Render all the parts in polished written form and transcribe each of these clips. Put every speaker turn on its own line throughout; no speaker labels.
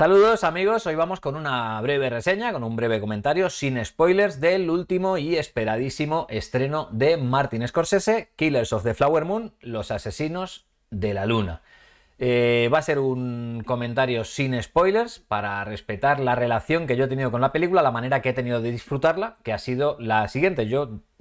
Saludos amigos, hoy vamos con una breve reseña, con un breve comentario sin spoilers del último y esperadísimo estreno de Martin Scorsese, Killers of the Flower Moon, Los Asesinos de la Luna. Va a ser un comentario sin spoilers para respetar la relación que yo he tenido con la película, la manera que he tenido de disfrutarla, que ha sido la siguiente.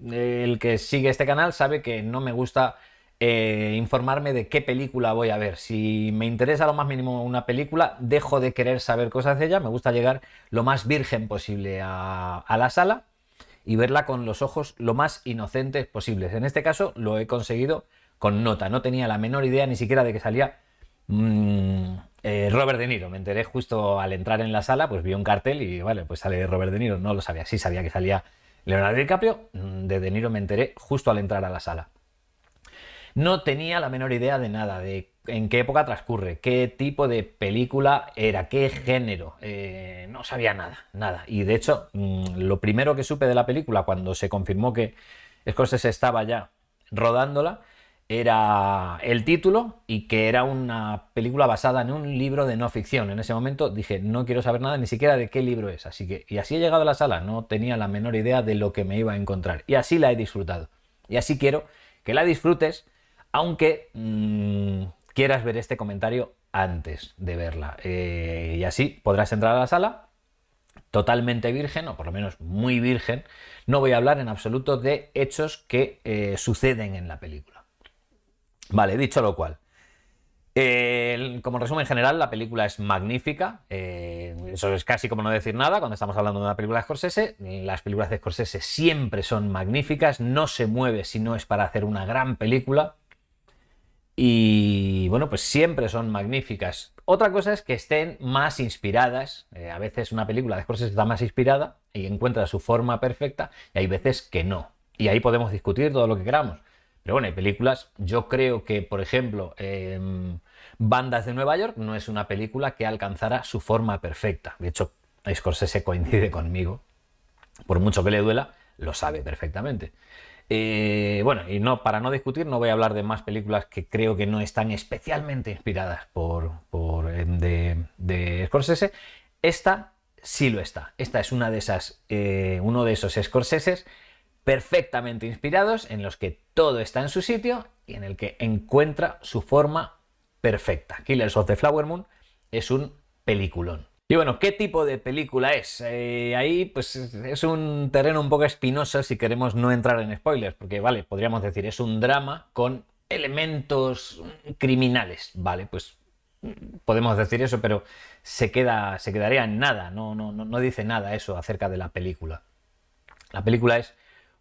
El que sigue este canal sabe que no me gusta informarme de qué película voy a ver. Si me interesa lo más mínimo una película, dejo de querer saber cosas de ella. Me gusta llegar lo más virgen posible a la sala y verla con los ojos lo más inocentes posibles. En este caso lo he conseguido con nota. No tenía la menor idea ni siquiera de que salía Robert De Niro. Me enteré justo al entrar en la sala, pues vi un cartel y vale, pues sale Robert De Niro. No lo sabía, sí sabía que salía Leonardo DiCaprio. De Niro me enteré justo al entrar a la sala. No tenía la menor idea de nada, de en qué época transcurre, qué tipo de película era, qué género. No sabía nada. Y de hecho, lo primero que supe de la película cuando se confirmó que Scorsese estaba ya rodándola era el título y que era una película basada en un libro de no ficción. En ese momento dije, no quiero saber nada ni siquiera de qué libro es. Y así he llegado a la sala, no tenía la menor idea de lo que me iba a encontrar. Y así la he disfrutado. Y así quiero que la disfrutes, aunque quieras ver este comentario antes de verla. Y así podrás entrar a la sala totalmente virgen, o por lo menos muy virgen. No voy a hablar en absoluto de hechos que suceden en la película. Vale, dicho lo cual. Como resumen general, la película es magnífica. Eso es casi como no decir nada cuando estamos hablando de una película de Scorsese. Las películas de Scorsese siempre son magníficas. No se mueve si no es para hacer una gran película. Y bueno, pues siempre son magníficas. Otra cosa es que estén más inspiradas. A veces una película de Scorsese está más inspirada y encuentra su forma perfecta, y hay veces que no. Y ahí podemos discutir todo lo que queramos. Pero bueno, hay películas, yo creo que, por ejemplo, Bandas de Nueva York no es una película que alcanzara su forma perfecta. De hecho, Scorsese coincide conmigo. Por mucho que le duela, lo sabe perfectamente. Bueno, y para no discutir, no voy a hablar de más películas que creo que no están especialmente inspiradas de Scorsese. Esta sí lo está. Esta es una de esas, uno de esos Scorseses perfectamente inspirados, en los que todo está en su sitio y en el que encuentra su forma perfecta. Killers of the Flower Moon es un peliculón. Y bueno, ¿qué tipo de película es? Ahí pues es un terreno un poco espinoso si queremos no entrar en spoilers, porque vale, podríamos decir, es un drama con elementos criminales, vale, pues podemos decir eso, pero se quedaría en nada, no dice nada eso acerca de la película. La película es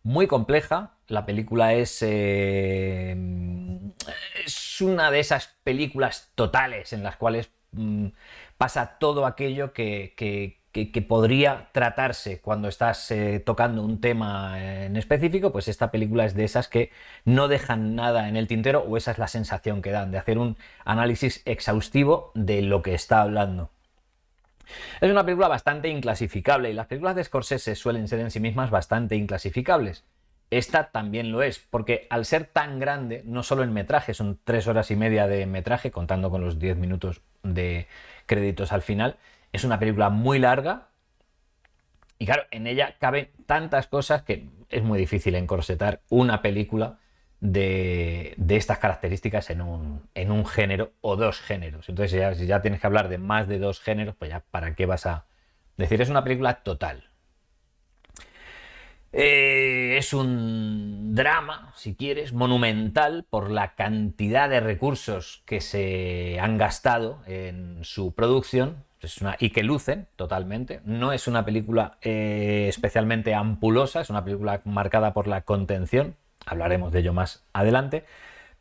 muy compleja, la película es una de esas películas totales en las cuales pasa todo aquello que podría tratarse cuando estás tocando un tema en específico. Pues esta película es de esas que no dejan nada en el tintero, o esa es la sensación que dan, de hacer un análisis exhaustivo de lo que está hablando. Es una película bastante inclasificable, y las películas de Scorsese suelen ser en sí mismas bastante inclasificables. Esta también lo es, porque al ser tan grande, no solo en metraje, son 3 horas y media de metraje, contando con los 10 minutos de créditos al final, es una película muy larga, y claro, en ella caben tantas cosas que es muy difícil encorsetar una película de estas características en un género o dos géneros. Entonces si ya tienes que hablar de más de dos géneros, pues ya ¿para qué vas a decir? Es una película total. Es un drama, si quieres, monumental por la cantidad de recursos que se han gastado en su producción, y que lucen totalmente. No es una película especialmente ampulosa, es una película marcada por la contención. Hablaremos de ello más adelante,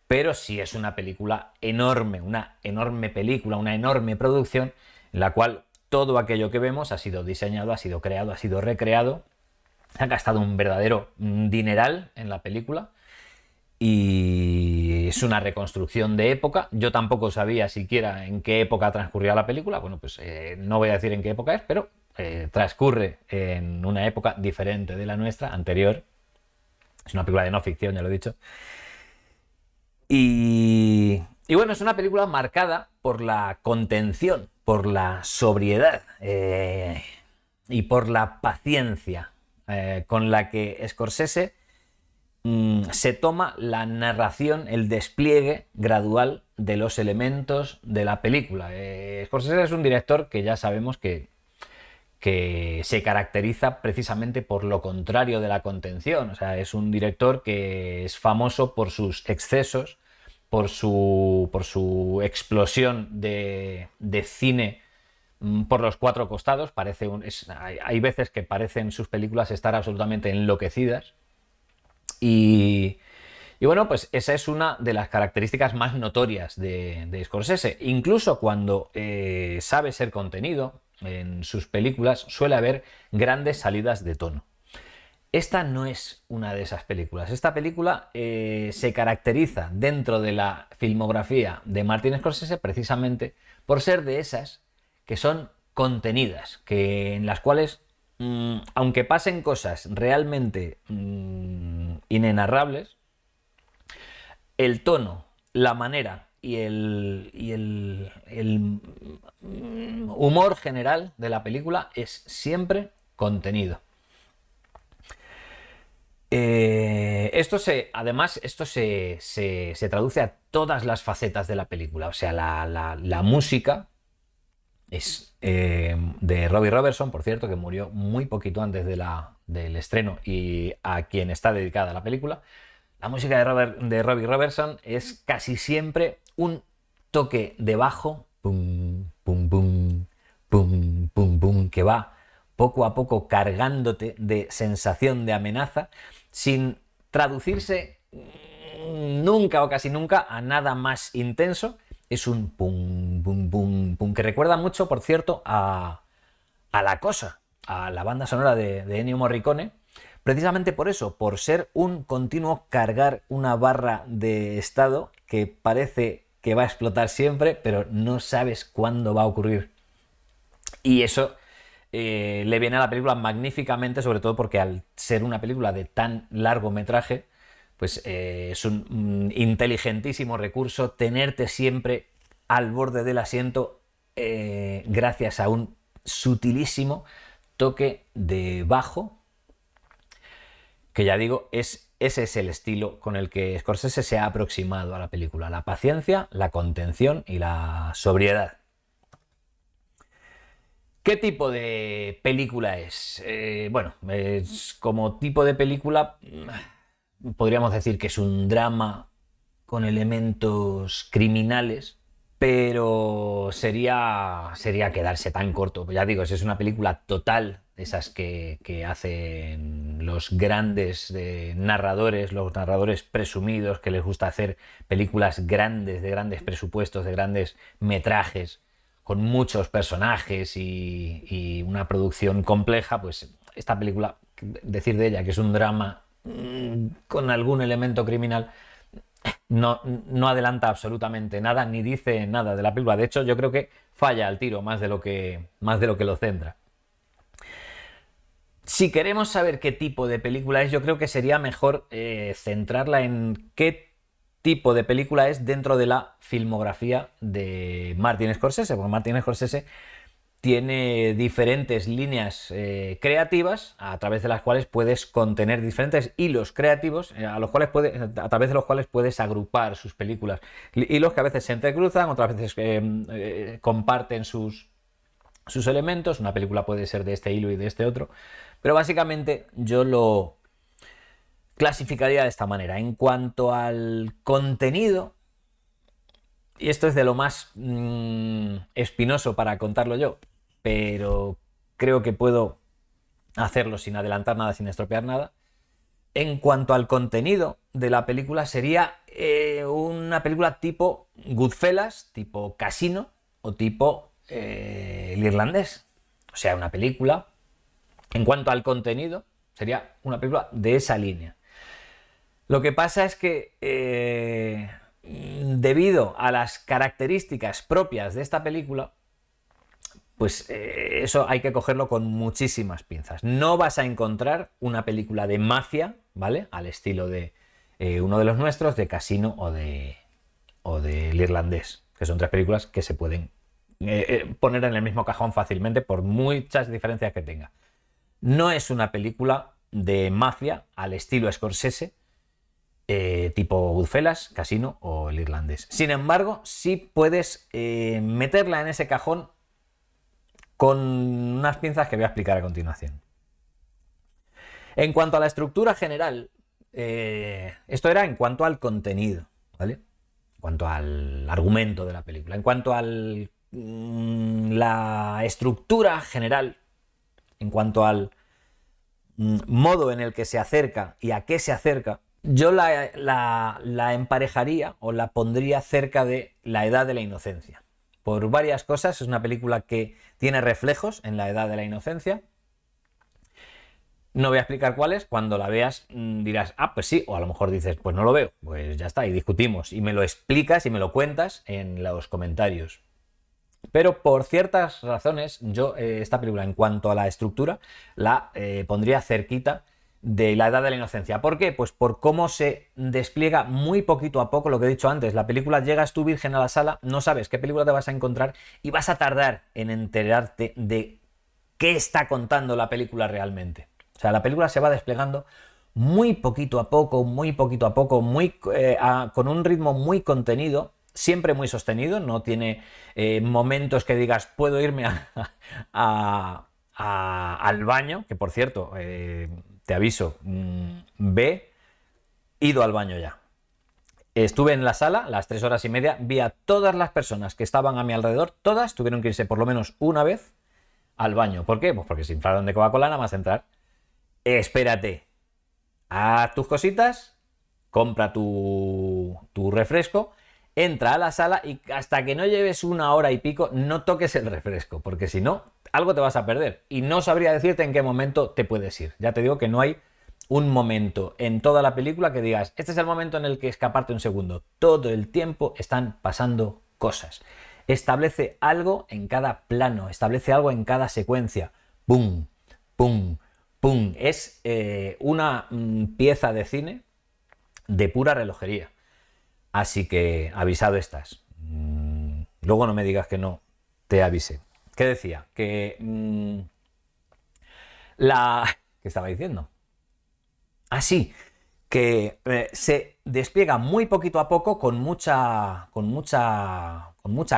pero sí es una película enorme, una enorme película, una enorme producción, en la cual todo aquello que vemos ha sido diseñado, ha sido creado, ha sido recreado. Se ha gastado un verdadero dineral en la película, y es una reconstrucción de época. Yo tampoco sabía siquiera en qué época transcurría la película. Bueno, pues no voy a decir en qué época es, pero transcurre en una época diferente de la nuestra, anterior. Es una película de no ficción, ya lo he dicho. Y Y bueno, es una película marcada por la contención, por la sobriedad y por la paciencia con la que Scorsese se toma la narración, el despliegue gradual de los elementos de la película. Scorsese es un director que ya sabemos que se caracteriza precisamente por lo contrario de la contención. O sea, es un director que es famoso por sus excesos, por su explosión de cine por los cuatro costados. Hay veces que parecen sus películas estar absolutamente enloquecidas. Y bueno, pues esa es una de las características más notorias de Scorsese. Incluso cuando sabe ser contenido en sus películas, suele haber grandes salidas de tono. Esta no es una de esas películas. Esta película se caracteriza dentro de la filmografía de Martin Scorsese precisamente por ser de esas que son contenidas, en las cuales, aunque pasen cosas realmente inenarrables, el tono, la manera y el humor general de la película es siempre contenido. Además, esto se traduce a todas las facetas de la película. O sea, la música es de Robbie Robertson, por cierto, que murió muy poquito antes del estreno y a quien está dedicada la película. La música de Robbie Robertson es casi siempre un toque de bajo, pum, pum, pum, pum, pum, pum, que va poco a poco cargándote de sensación de amenaza, sin traducirse nunca o casi nunca a nada más intenso. Es un pum, pum, pum, pum, que recuerda mucho, por cierto, a La Cosa, a la banda sonora de Ennio Morricone, precisamente por eso, por ser un continuo cargar una barra de estado que parece que va a explotar siempre, pero no sabes cuándo va a ocurrir. Y eso le viene a la película magníficamente, sobre todo porque al ser una película de tan largometraje, pues es un inteligentísimo recurso tenerte siempre al borde del asiento gracias a un sutilísimo toque de bajo, que ya digo, ese es el estilo con el que Scorsese se ha aproximado a la película: la paciencia, la contención y la sobriedad. ¿Qué tipo de película es? Bueno, como tipo de película podríamos decir que es un drama con elementos criminales, pero sería quedarse tan corto. Ya digo, es una película total, esas que hacen los grandes narradores, los narradores presumidos que les gusta hacer películas grandes, de grandes presupuestos, de grandes metrajes, con muchos personajes y una producción compleja. Pues esta película, decir de ella que es un drama con algún elemento criminal, no adelanta absolutamente nada, ni dice nada de la película. De hecho, yo creo que falla al tiro más de lo que lo centra. Si queremos saber qué tipo de película es, yo creo que sería mejor centrarla en qué tipo de película es dentro de la filmografía de Martin Scorsese, porque Martin Scorsese tiene diferentes líneas creativas a través de las cuales puedes contener diferentes hilos creativos a través de los cuales puedes agrupar sus películas. Hilos que a veces se entrecruzan, otras veces comparten sus elementos. Una película puede ser de este hilo y de este otro, pero básicamente yo lo clasificaría de esta manera. En cuanto al contenido, y esto es de lo más espinoso para contarlo yo, pero creo que puedo hacerlo sin adelantar nada, sin estropear nada. En cuanto al contenido de la película, sería una película tipo Goodfellas, tipo Casino o tipo El Irlandés. O sea, una película, en cuanto al contenido, sería una película de esa línea. Lo que pasa es que debido a las características propias de esta película, pues eso hay que cogerlo con muchísimas pinzas. No vas a encontrar una película de mafia, ¿vale?, al estilo de uno de los nuestros, de Casino o de o del Irlandés, que son 3 películas que se pueden poner en el mismo cajón fácilmente por muchas diferencias que tenga. No es una película de mafia al estilo Scorsese, tipo Goodfellas, Casino o El Irlandés. Sin embargo, sí puedes meterla en ese cajón con unas pinzas que voy a explicar a continuación. En cuanto a la estructura general, esto era en cuanto al contenido, ¿vale? En cuanto al argumento de la película. En cuanto a la estructura general, en cuanto al modo en el que se acerca y a qué se acerca, yo la emparejaría o la pondría cerca de La Edad de la Inocencia. Por varias cosas, es una película que tiene reflejos en La Edad de la Inocencia. No voy a explicar cuáles, cuando la veas dirás, ah, pues sí, o a lo mejor dices, pues no lo veo, pues ya está, y discutimos, y me lo explicas y me lo cuentas en los comentarios. Pero por ciertas razones, yo esta película, en cuanto a la estructura, la pondría cerquita de La Edad de la Inocencia. ¿Por qué? Pues por cómo se despliega muy poquito a poco lo que he dicho antes. La película, llegas tú virgen a la sala, no sabes qué película te vas a encontrar y vas a tardar en enterarte de qué está contando la película realmente. O sea, la película se va desplegando muy poquito a poco, con un ritmo muy contenido, siempre muy sostenido, no tiene momentos que digas, puedo irme al baño, que por cierto, te aviso, ve, ido al baño ya. Estuve en la sala, las 3 horas y media, vi a todas las personas que estaban a mi alrededor, todas tuvieron que irse por lo menos una vez al baño. ¿Por qué? Pues porque se inflaron de Coca-Cola nada más entrar. Espérate, haz tus cositas, compra tu refresco, entra a la sala y hasta que no lleves 1 hora y pico no toques el refresco, porque si no, algo te vas a perder y no sabría decirte en qué momento te puedes ir. Ya te digo que no hay un momento en toda la película que digas, este es el momento en el que escaparte un segundo. Todo el tiempo están pasando cosas. Establece algo en cada plano, establece algo en cada secuencia. ¡Pum! ¡Pum! ¡Pum! Es una pieza de cine de pura relojería. Así que avisado estás. Luego no me digas que no te avisé. ¿Qué decía? ¿Qué estaba diciendo? Ah, sí, que se despliega muy poquito a poco con mucha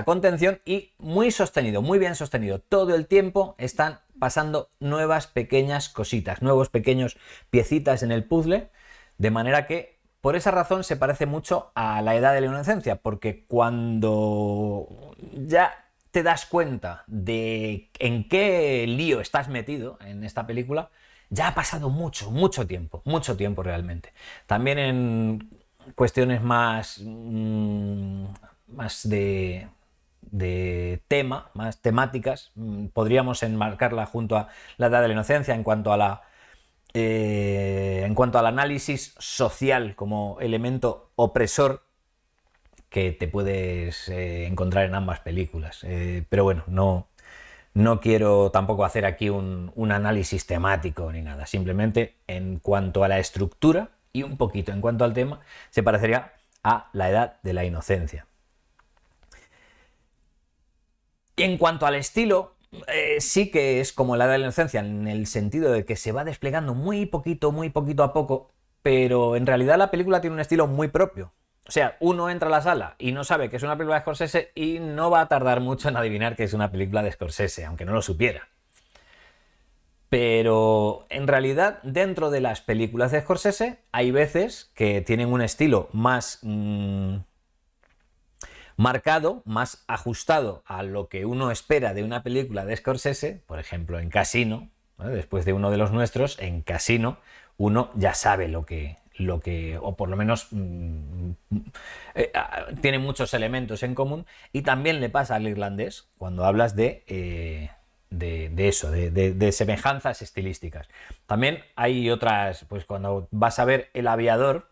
contención y muy sostenido, muy bien sostenido. Todo el tiempo están pasando nuevas pequeñas cositas, nuevos pequeños piecitas en el puzzle, de manera que por esa razón se parece mucho a La Edad de la Inocencia, porque cuando ya te das cuenta de en qué lío estás metido en esta película, ya ha pasado mucho tiempo realmente. También en cuestiones más de tema, más temáticas, podríamos enmarcarla junto a La Edad de la Inocencia en cuanto al análisis social como elemento opresor que te puedes encontrar en ambas películas. Pero bueno, no quiero tampoco hacer aquí un análisis temático ni nada. Simplemente en cuanto a la estructura y un poquito en cuanto al tema, se parecería a La Edad de la Inocencia. Y en cuanto al estilo, sí que es como La Edad de la Inocencia, en el sentido de que se va desplegando muy poquito a poco, pero en realidad la película tiene un estilo muy propio. O sea, uno entra a la sala y no sabe que es una película de Scorsese y no va a tardar mucho en adivinar que es una película de Scorsese, aunque no lo supiera. Pero en realidad, dentro de las películas de Scorsese, hay veces que tienen un estilo más marcado, más ajustado a lo que uno espera de una película de Scorsese. Por ejemplo, en Casino, ¿vale? Después de Uno de los Nuestros, en Casino, uno ya sabe lo que o por lo menos tiene muchos elementos en común, y también le pasa al Irlandés cuando hablas de eso, de semejanzas estilísticas. También hay otras, pues cuando vas a ver El Aviador,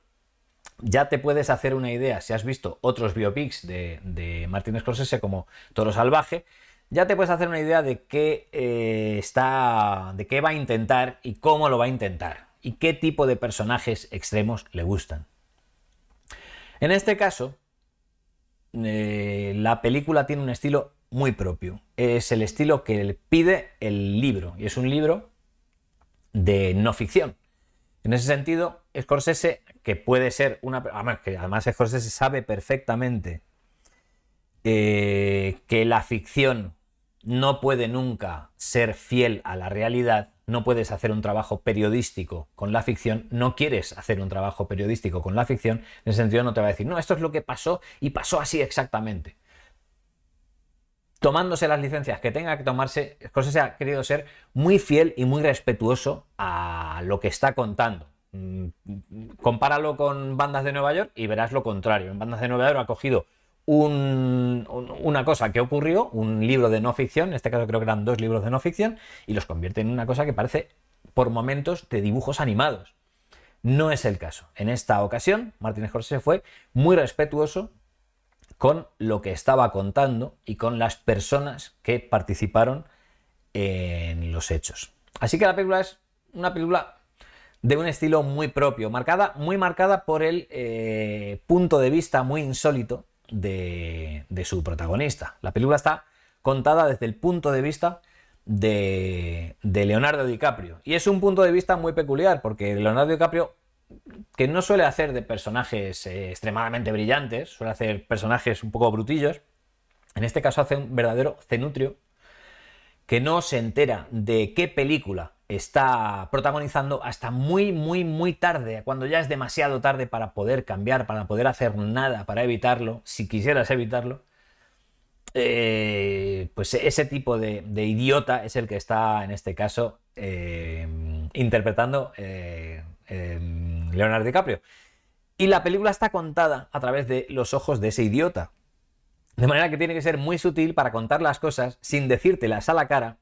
ya te puedes hacer una idea, si has visto otros biopics de Martin Scorsese como Toro Salvaje, ya te puedes hacer una idea de qué de qué va a intentar y cómo lo va a intentar y qué tipo de personajes extremos le gustan. En este caso, la película tiene un estilo muy propio. Es el estilo que pide el libro, y es un libro de no ficción. En ese sentido, Scorsese, que puede ser una... Además Scorsese sabe perfectamente que la ficción no puede nunca ser fiel a la realidad. No puedes hacer un trabajo periodístico con la ficción, no quieres hacer un trabajo periodístico con la ficción, en ese sentido no te va a decir, no, esto es lo que pasó y pasó así exactamente. Tomándose las licencias que tenga que tomarse, Scorsese ha querido ser muy fiel y muy respetuoso a lo que está contando. Compáralo con Bandas de Nueva York y verás lo contrario. En Bandas de Nueva York ha cogido una cosa que ocurrió, un libro de no ficción, en este caso creo que eran 2 libros de no ficción, y los convierte en una cosa que parece por momentos de dibujos animados. No es el caso. En esta ocasión, Martin Scorsese fue muy respetuoso con lo que estaba contando y con las personas que participaron en los hechos. Así que la película es una película de un estilo muy propio, muy marcada por el punto de vista muy insólito de su protagonista. La película está contada desde el punto de vista de Leonardo DiCaprio. Y es un punto de vista muy peculiar, porque Leonardo DiCaprio, que no suele hacer de personajes extremadamente brillantes, suele hacer personajes un poco brutillos, en este caso hace un verdadero cenutrio que no se entera de qué película está protagonizando hasta muy, muy, muy tarde, cuando ya es demasiado tarde para poder cambiar, para poder hacer nada, para evitarlo, si quisieras evitarlo. Pues ese tipo de idiota es el que está, en este caso, interpretando Leonardo DiCaprio. Y la película está contada a través de los ojos de ese idiota. De manera que tiene que ser muy sutil para contar las cosas sin decírtelas a la cara,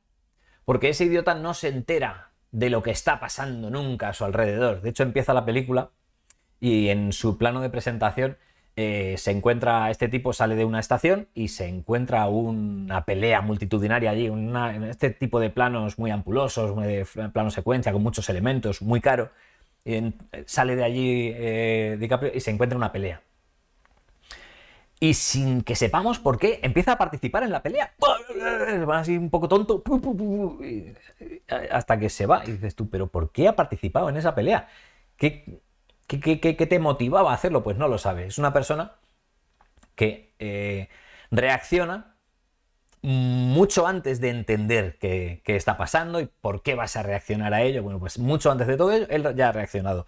porque ese idiota no se entera de lo que está pasando nunca a su alrededor. De hecho, empieza la película y en su plano de presentación se encuentra, este tipo sale de una estación y se encuentra una pelea multitudinaria allí, este tipo de planos muy ampulosos, plano secuencia, con muchos elementos, muy caro. Sale de allí DiCaprio y se encuentra una pelea. Y sin que sepamos por qué, empieza a participar en la pelea. Va así un poco tonto. Hasta que se va. Y dices tú, ¿pero por qué ha participado en esa pelea? ¿Qué te motivaba a hacerlo? Pues no lo sabes. Es una persona que reacciona mucho antes de entender qué está pasando y por qué vas a reaccionar a ello. Bueno, pues mucho antes de todo ello, él ya ha reaccionado.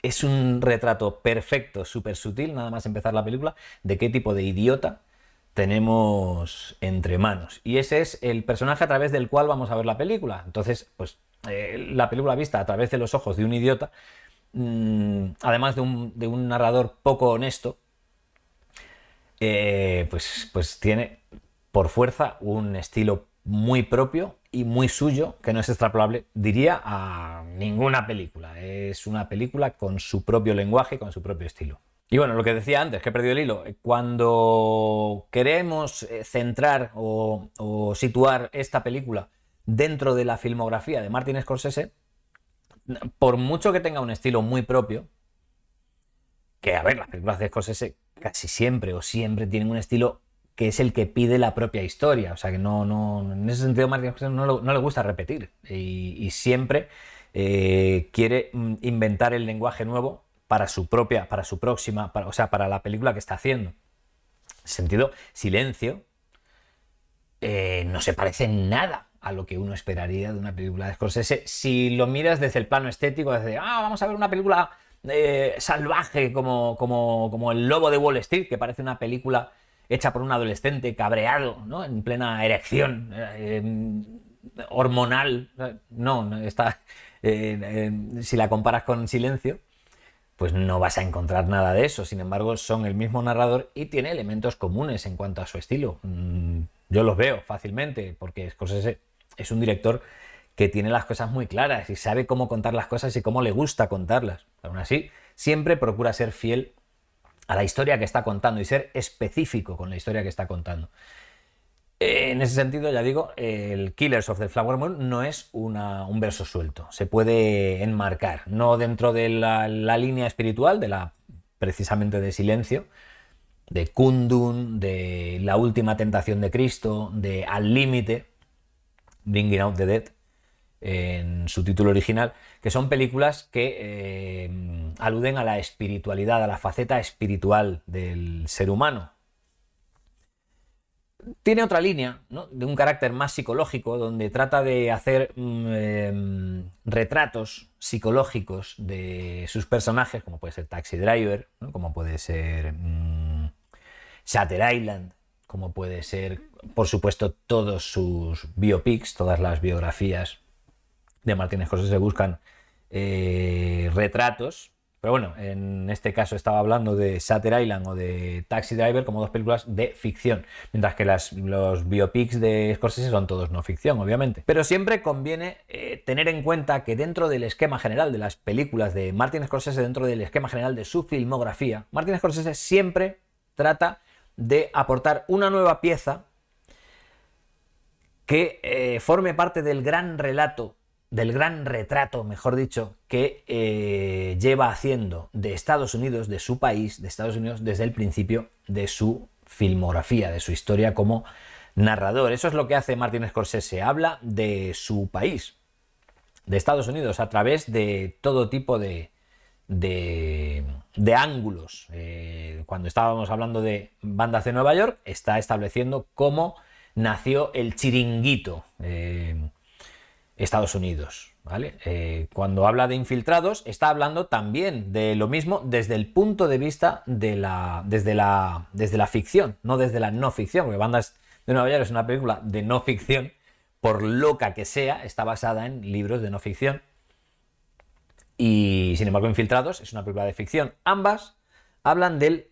Es un retrato perfecto, súper sutil, nada más empezar la película, de qué tipo de idiota tenemos entre manos. Y ese es el personaje a través del cual vamos a ver la película. Entonces, pues la película vista a través de los ojos de un idiota, además de un narrador poco honesto, pues tiene por fuerza un estilo muy propio y muy suyo, que no es extrapolable, diría, a ninguna película. Es una película con su propio lenguaje, con su propio estilo. Y bueno, lo que decía antes, que he perdido el hilo, cuando queremos centrar o situar esta película dentro de la filmografía de Martin Scorsese, por mucho que tenga un estilo muy propio, que a ver, las películas de Scorsese casi siempre o siempre tienen un estilo que es el que pide la propia historia. O sea que en ese sentido Martin Scorsese no le gusta repetir y siempre quiere inventar el lenguaje nuevo para su próxima, para la película que está haciendo. En ese sentido, Silencio no se parece en nada a lo que uno esperaría de una película de Scorsese si lo miras desde el plano estético, desde, vamos a ver una película salvaje como El Lobo de Wall Street, que parece una película hecha por un adolescente cabreado, ¿no? En plena erección hormonal. No está. Si la comparas con Silencio, pues no vas a encontrar nada de eso. Sin embargo, son el mismo narrador y tiene elementos comunes en cuanto a su estilo. Yo los veo fácilmente, porque Scorsese es un director que tiene las cosas muy claras y sabe cómo contar las cosas y cómo le gusta contarlas. Aún así, siempre procura ser fiel a la historia que está contando y ser específico con la historia que está contando. En ese sentido, ya digo, el Killers of the Flower Moon no es un verso suelto. Se puede enmarcar, no dentro de la línea espiritual, precisamente de Silencio, de Kundun, de La última tentación de Cristo, de Al límite, Bringing Out the Dead, en su título original, que son películas que aluden a la espiritualidad, a la faceta espiritual del ser humano. Tiene otra línea, ¿no?, de un carácter más psicológico, donde trata de hacer retratos psicológicos de sus personajes, como puede ser Taxi Driver, ¿no?, como puede ser Shutter Island, como puede ser, por supuesto, todos sus biopics, todas las biografías de Martin Scorsese buscan retratos. Pero bueno, en este caso estaba hablando de Shutter Island o de Taxi Driver como dos películas de ficción, mientras que los biopics de Scorsese son todos no ficción, obviamente. Pero siempre conviene tener en cuenta que dentro del esquema general de las películas de Martin Scorsese, dentro del esquema general de su filmografía, Martin Scorsese siempre trata de aportar una nueva pieza que forme parte del gran relato, del gran retrato, mejor dicho, que lleva haciendo de Estados Unidos, de su país, de Estados Unidos, desde el principio de su filmografía, de su historia como narrador. Eso es lo que hace Martin Scorsese, habla de su país, de Estados Unidos, a través de todo tipo de ángulos. Cuando estábamos hablando de Bandas de Nueva York, está estableciendo cómo nació el chiringuito Estados Unidos, ¿vale? Cuando habla de Infiltrados, está hablando también de lo mismo desde el punto de vista desde la ficción, no desde la no ficción, porque Bandas de Nueva York es una película de no ficción, por loca que sea, está basada en libros de no ficción. Y sin embargo, Infiltrados es una película de ficción. Ambas hablan del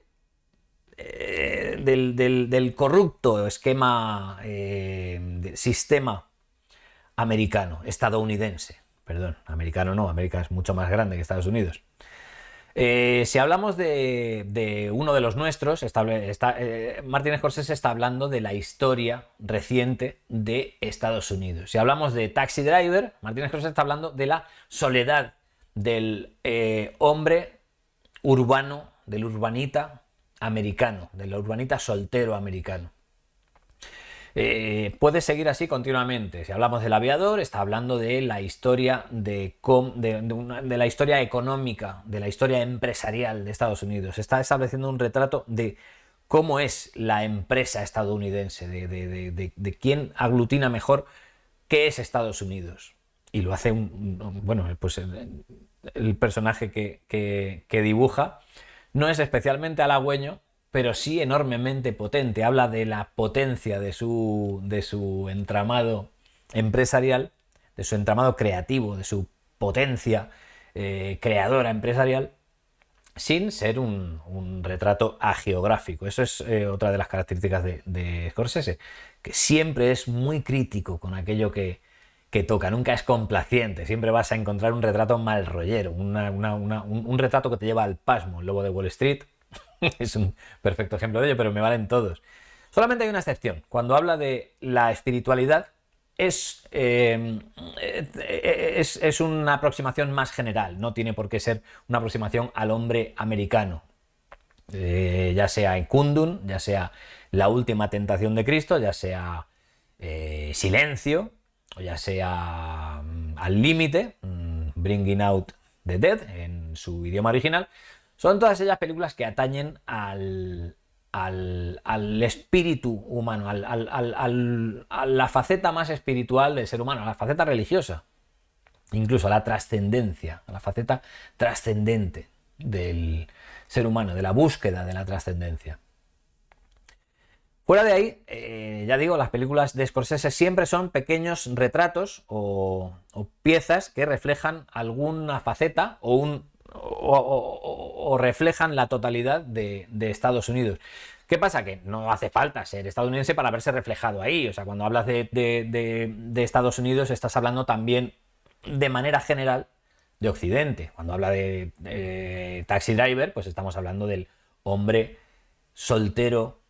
corrupto esquema, del sistema americano, estadounidense. Perdón, americano no, América es mucho más grande que Estados Unidos. Si hablamos de uno de los nuestros, Martin Scorsese está hablando de la historia reciente de Estados Unidos. Si hablamos de Taxi Driver, Martin Scorsese está hablando de la soledad del hombre urbano, del urbanita americano, del urbanita soltero americano. Puede seguir así continuamente. Si hablamos del Aviador, está hablando de la historia de la historia económica, de la historia empresarial de Estados Unidos. Está estableciendo un retrato de cómo es la empresa estadounidense, de quién aglutina mejor qué es Estados Unidos. Y lo hace pues el personaje que dibuja no es especialmente halagüeño, pero sí enormemente potente. Habla de la potencia de su entramado empresarial, de su entramado creativo, de su potencia creadora empresarial, sin ser un retrato agiográfico. Eso es otra de las características de Scorsese, que siempre es muy crítico con aquello que toca, nunca es complaciente, siempre vas a encontrar un retrato mal rollero, un retrato que te lleva al pasmo. El Lobo de Wall Street es un perfecto ejemplo de ello, pero me valen todos. Solamente hay una excepción. Cuando habla de la espiritualidad, es una aproximación más general, no tiene por qué ser una aproximación al hombre americano. Ya sea en Kundun, ya sea La última tentación de Cristo, ya sea Silencio, o ya sea Al límite, Bringing Out the Dead en su idioma original, son todas ellas películas que atañen al espíritu humano, a la faceta más espiritual del ser humano, a la faceta religiosa, incluso a la trascendencia, a la faceta trascendente del ser humano, de la búsqueda de la trascendencia. Fuera de ahí, ya digo, las películas de Scorsese siempre son pequeños retratos o piezas que reflejan alguna faceta o reflejan la totalidad de Estados Unidos. ¿Qué pasa? Que no hace falta ser estadounidense para verse reflejado ahí. O sea, cuando hablas de Estados Unidos, estás hablando también de manera general de Occidente. Cuando habla de Taxi Driver, pues estamos hablando del hombre soltero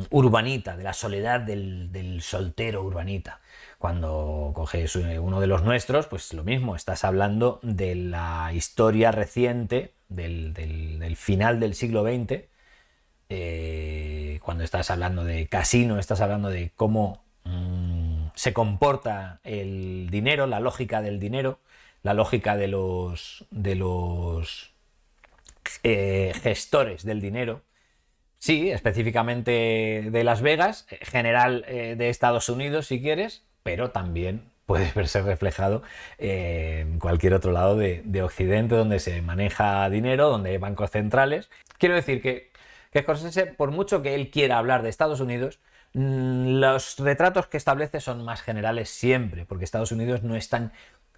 urbanita, de la soledad del soltero urbanita. Cuando coges uno de los nuestros, pues lo mismo, estás hablando de la historia reciente del final del siglo XX, Cuando estás hablando de Casino, estás hablando de cómo se comporta el dinero, la lógica del dinero, la lógica de los gestores del dinero. Sí, específicamente de Las Vegas, general de Estados Unidos si quieres, pero también puede verse reflejado en cualquier otro lado de Occidente donde se maneja dinero, donde hay bancos centrales. Quiero decir que Scorsese, por mucho que él quiera hablar de Estados Unidos, los retratos que establece son más generales siempre, porque Estados Unidos no es tan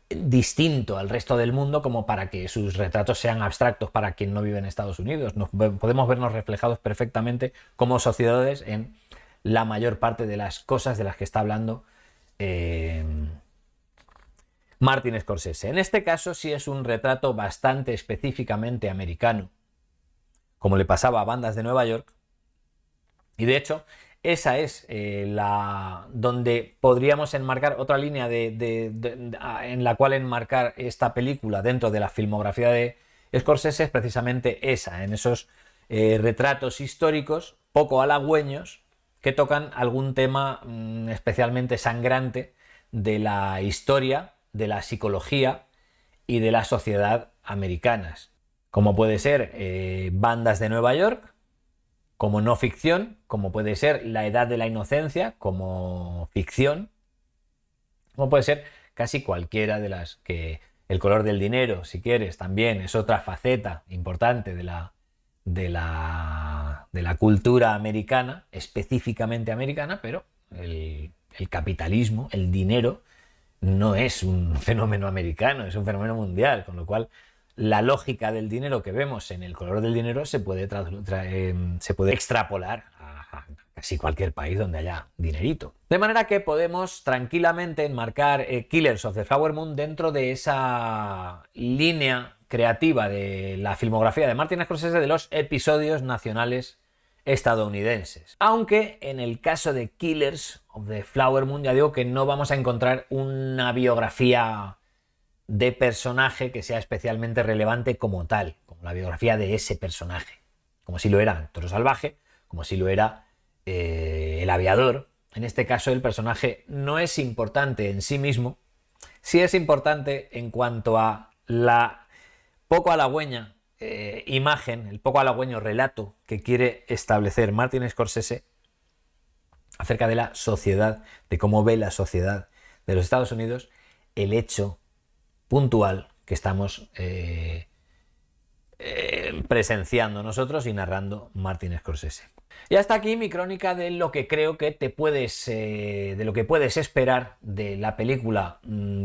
distinto al resto del mundo como para que sus retratos sean abstractos para quien no vive en Estados Unidos. Podemos vernos reflejados perfectamente como sociedades en la mayor parte de las cosas de las que está hablando Martin Scorsese. En este caso sí es un retrato bastante específicamente americano, como le pasaba a Bandas de Nueva York, y de hecho esa es donde podríamos enmarcar otra línea en la cual enmarcar esta película dentro de la filmografía de Scorsese, es precisamente esa, en esos retratos históricos poco halagüeños que tocan algún tema especialmente sangrante de la historia, de la psicología y de la sociedad americanas, como puede ser Bandas de Nueva York, como no ficción, como puede ser La Edad de la Inocencia, como ficción, como puede ser casi cualquiera de las que El color del dinero, si quieres, también es otra faceta importante de la cultura americana, específicamente americana, pero el capitalismo, el dinero, no es un fenómeno americano, es un fenómeno mundial, con lo cual la lógica del dinero que vemos en El color del dinero se puede extrapolar a casi cualquier país donde haya dinerito. De manera que podemos tranquilamente enmarcar Killers of the Flower Moon dentro de esa línea creativa de la filmografía de Martin Scorsese de los episodios nacionales estadounidenses. Aunque en el caso de Killers of the Flower Moon ya digo que no vamos a encontrar una biografía de personaje que sea especialmente relevante como tal, como la biografía de ese personaje, como si lo era Toro Salvaje, como si lo era El Aviador. En este caso el personaje no es importante en sí mismo, sí es importante en cuanto a la poco halagüeña imagen, el poco halagüeño relato que quiere establecer Martin Scorsese acerca de la sociedad, de cómo ve la sociedad de los Estados Unidos, el hecho puntual que estamos presenciando nosotros y narrando Martin Scorsese. Y hasta aquí mi crónica de lo que creo que de lo que puedes esperar de la película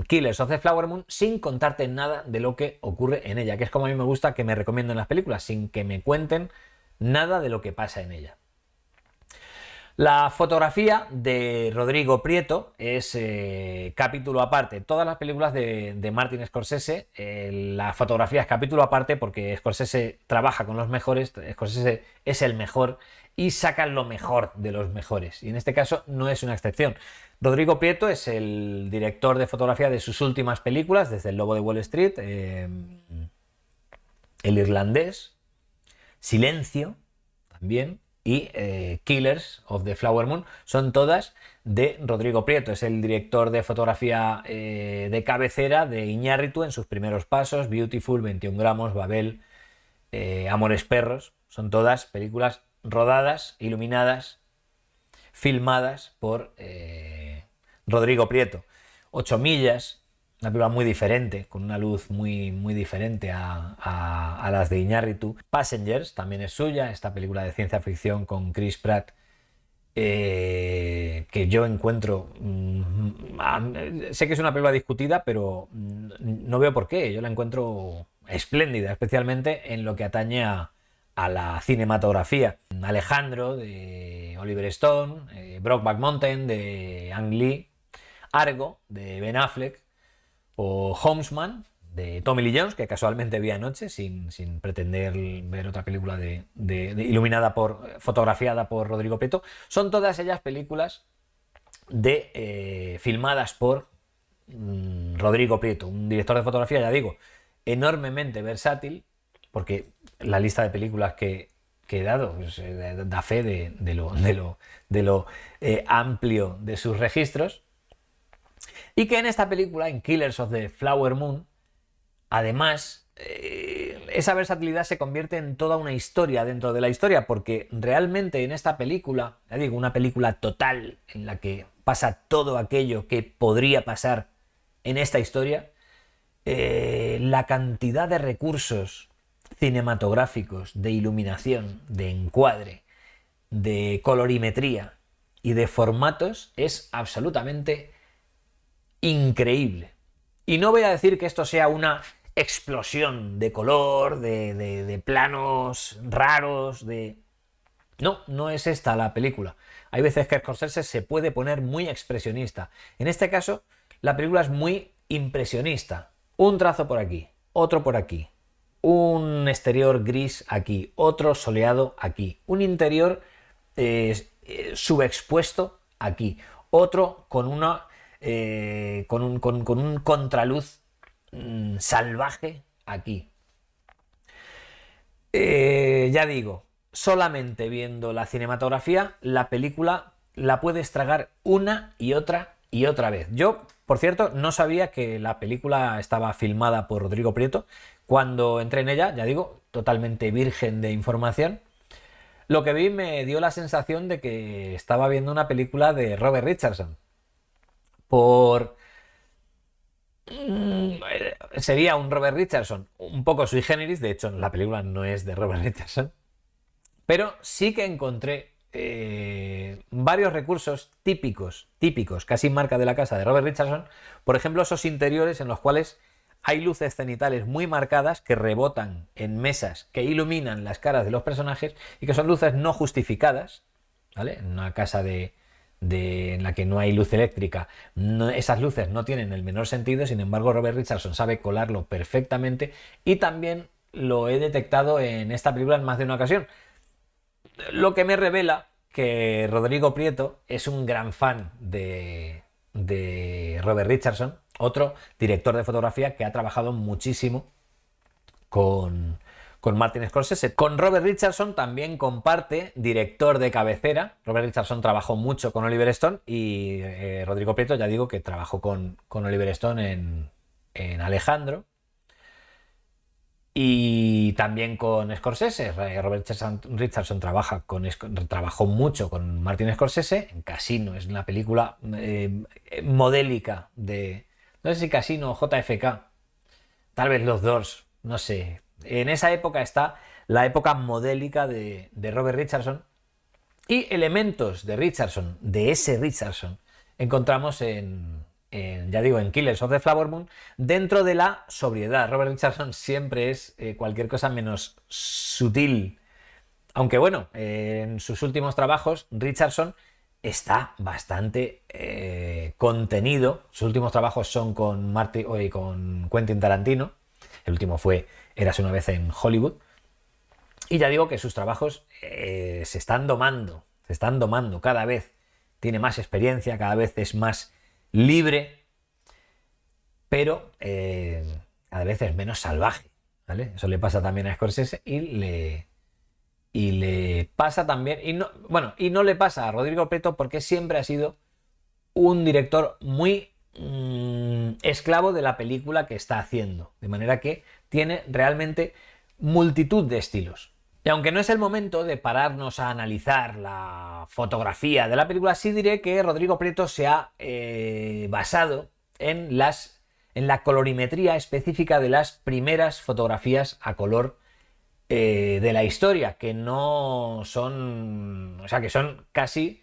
Killers of the Flower Moon, sin contarte nada de lo que ocurre en ella, que es como a mí me gusta que me recomienden las películas, sin que me cuenten nada de lo que pasa en ella. La fotografía de Rodrigo Prieto es capítulo aparte. Todas las películas de Martin Scorsese, la fotografía es capítulo aparte porque Scorsese trabaja con los mejores, Scorsese es el mejor y sacan lo mejor de los mejores. Y en este caso no es una excepción. Rodrigo Prieto es el director de fotografía de sus últimas películas, desde El Lobo de Wall Street, El Irlandés, Silencio, también, y Killers of the Flower Moon, son todas de Rodrigo Prieto. Es el director de fotografía de cabecera de Iñárritu en sus primeros pasos, Beautiful, 21 gramos, Babel, Amores Perros. Son todas películas rodadas, iluminadas, filmadas por Rodrigo Prieto. 8 millas, una película muy diferente, con una luz muy, muy diferente a las de Iñárritu. Passengers también es suya, esta película de ciencia ficción con Chris Pratt, que yo encuentro... sé que es una película discutida, pero no veo por qué. Yo la encuentro espléndida, especialmente en lo que atañe a la cinematografía. Alejandro, de Oliver Stone, Brokeback Mountain, de Ang Lee, Argo, de Ben Affleck, o Homesman, de Tommy Lee Jones, que casualmente vi anoche sin pretender ver otra película fotografiada por Rodrigo Prieto. Son todas ellas películas filmadas por Rodrigo Prieto, un director de fotografía, ya digo, enormemente versátil, porque la lista de películas que que he dado, pues, da fe de lo amplio de sus registros. Y que en esta película, en Killers of the Flower Moon, además, esa versatilidad se convierte en toda una historia dentro de la historia, porque realmente en esta película, ya digo, una película total en la que pasa todo aquello que podría pasar en esta historia, la cantidad de recursos cinematográficos, de iluminación, de encuadre, de colorimetría y de formatos es absolutamente increíble. Y no voy a decir que esto sea una explosión de color, de planos raros, de... No, no es esta la película. Hay veces que Scorsese se puede poner muy expresionista. En este caso, la película es muy impresionista. Un trazo por aquí, otro por aquí, un exterior gris aquí, otro soleado aquí, un interior subexpuesto aquí, otro con una con un contraluz salvaje aquí. Ya digo, solamente viendo la cinematografía, la película la puedes tragar una y otra vez. Yo, por cierto, no sabía que la película estaba filmada por Rodrigo Prieto. Cuando entré en ella, ya digo, totalmente virgen de información, lo que vi me dio la sensación de que estaba viendo una película de Robert Richardson. Por... sería un Robert Richardson un poco sui generis, de hecho la película no es de Robert Richardson, pero sí que encontré varios recursos típicos, casi marca de la casa de Robert Richardson, por ejemplo esos interiores en los cuales hay luces cenitales muy marcadas que rebotan en mesas que iluminan las caras de los personajes y que son luces no justificadas, ¿vale? En una casa en la que no hay luz eléctrica, esas luces no tienen el menor sentido, sin embargo Robert Richardson sabe colarlo perfectamente y también lo he detectado en esta película en más de una ocasión, lo que me revela que Rodrigo Prieto es un gran fan de Robert Richardson, otro director de fotografía que ha trabajado muchísimo con Martin Scorsese. Con Robert Richardson también comparte director de cabecera. Robert Richardson trabajó mucho con Oliver Stone y Rodrigo Prieto, ya digo, que trabajó con Oliver Stone en Alejandro. Y también con Scorsese. Robert Richardson trabajó mucho con Martin Scorsese en Casino. Es una película modélica de... No sé si Casino o JFK. Tal vez los Doors. No sé. En esa época está la época modélica de Robert Richardson. Y elementos de Richardson, de ese Richardson, encontramos ya digo, en Killers of the Flower Moon, dentro de la sobriedad. Robert Richardson siempre es cualquier cosa menos sutil. Aunque bueno, en sus últimos trabajos, Richardson está bastante contenido. Sus últimos trabajos son con Quentin Tarantino. El último fue Érase una vez en Hollywood. Y ya digo que sus trabajos se están domando cada vez. Tiene más experiencia, cada vez es más libre, pero cada vez es menos salvaje, ¿vale? Eso le pasa también a Scorsese y le pasa también, y no le pasa a Rodrigo Prieto porque siempre ha sido un director muy esclavo de la película que está haciendo, de manera que tiene realmente multitud de estilos. Y aunque no es el momento de pararnos a analizar la fotografía de la película, sí diré que Rodrigo Prieto se ha basado en la colorimetría específica de las primeras fotografías a color de la historia, que no son... O sea, que son casi...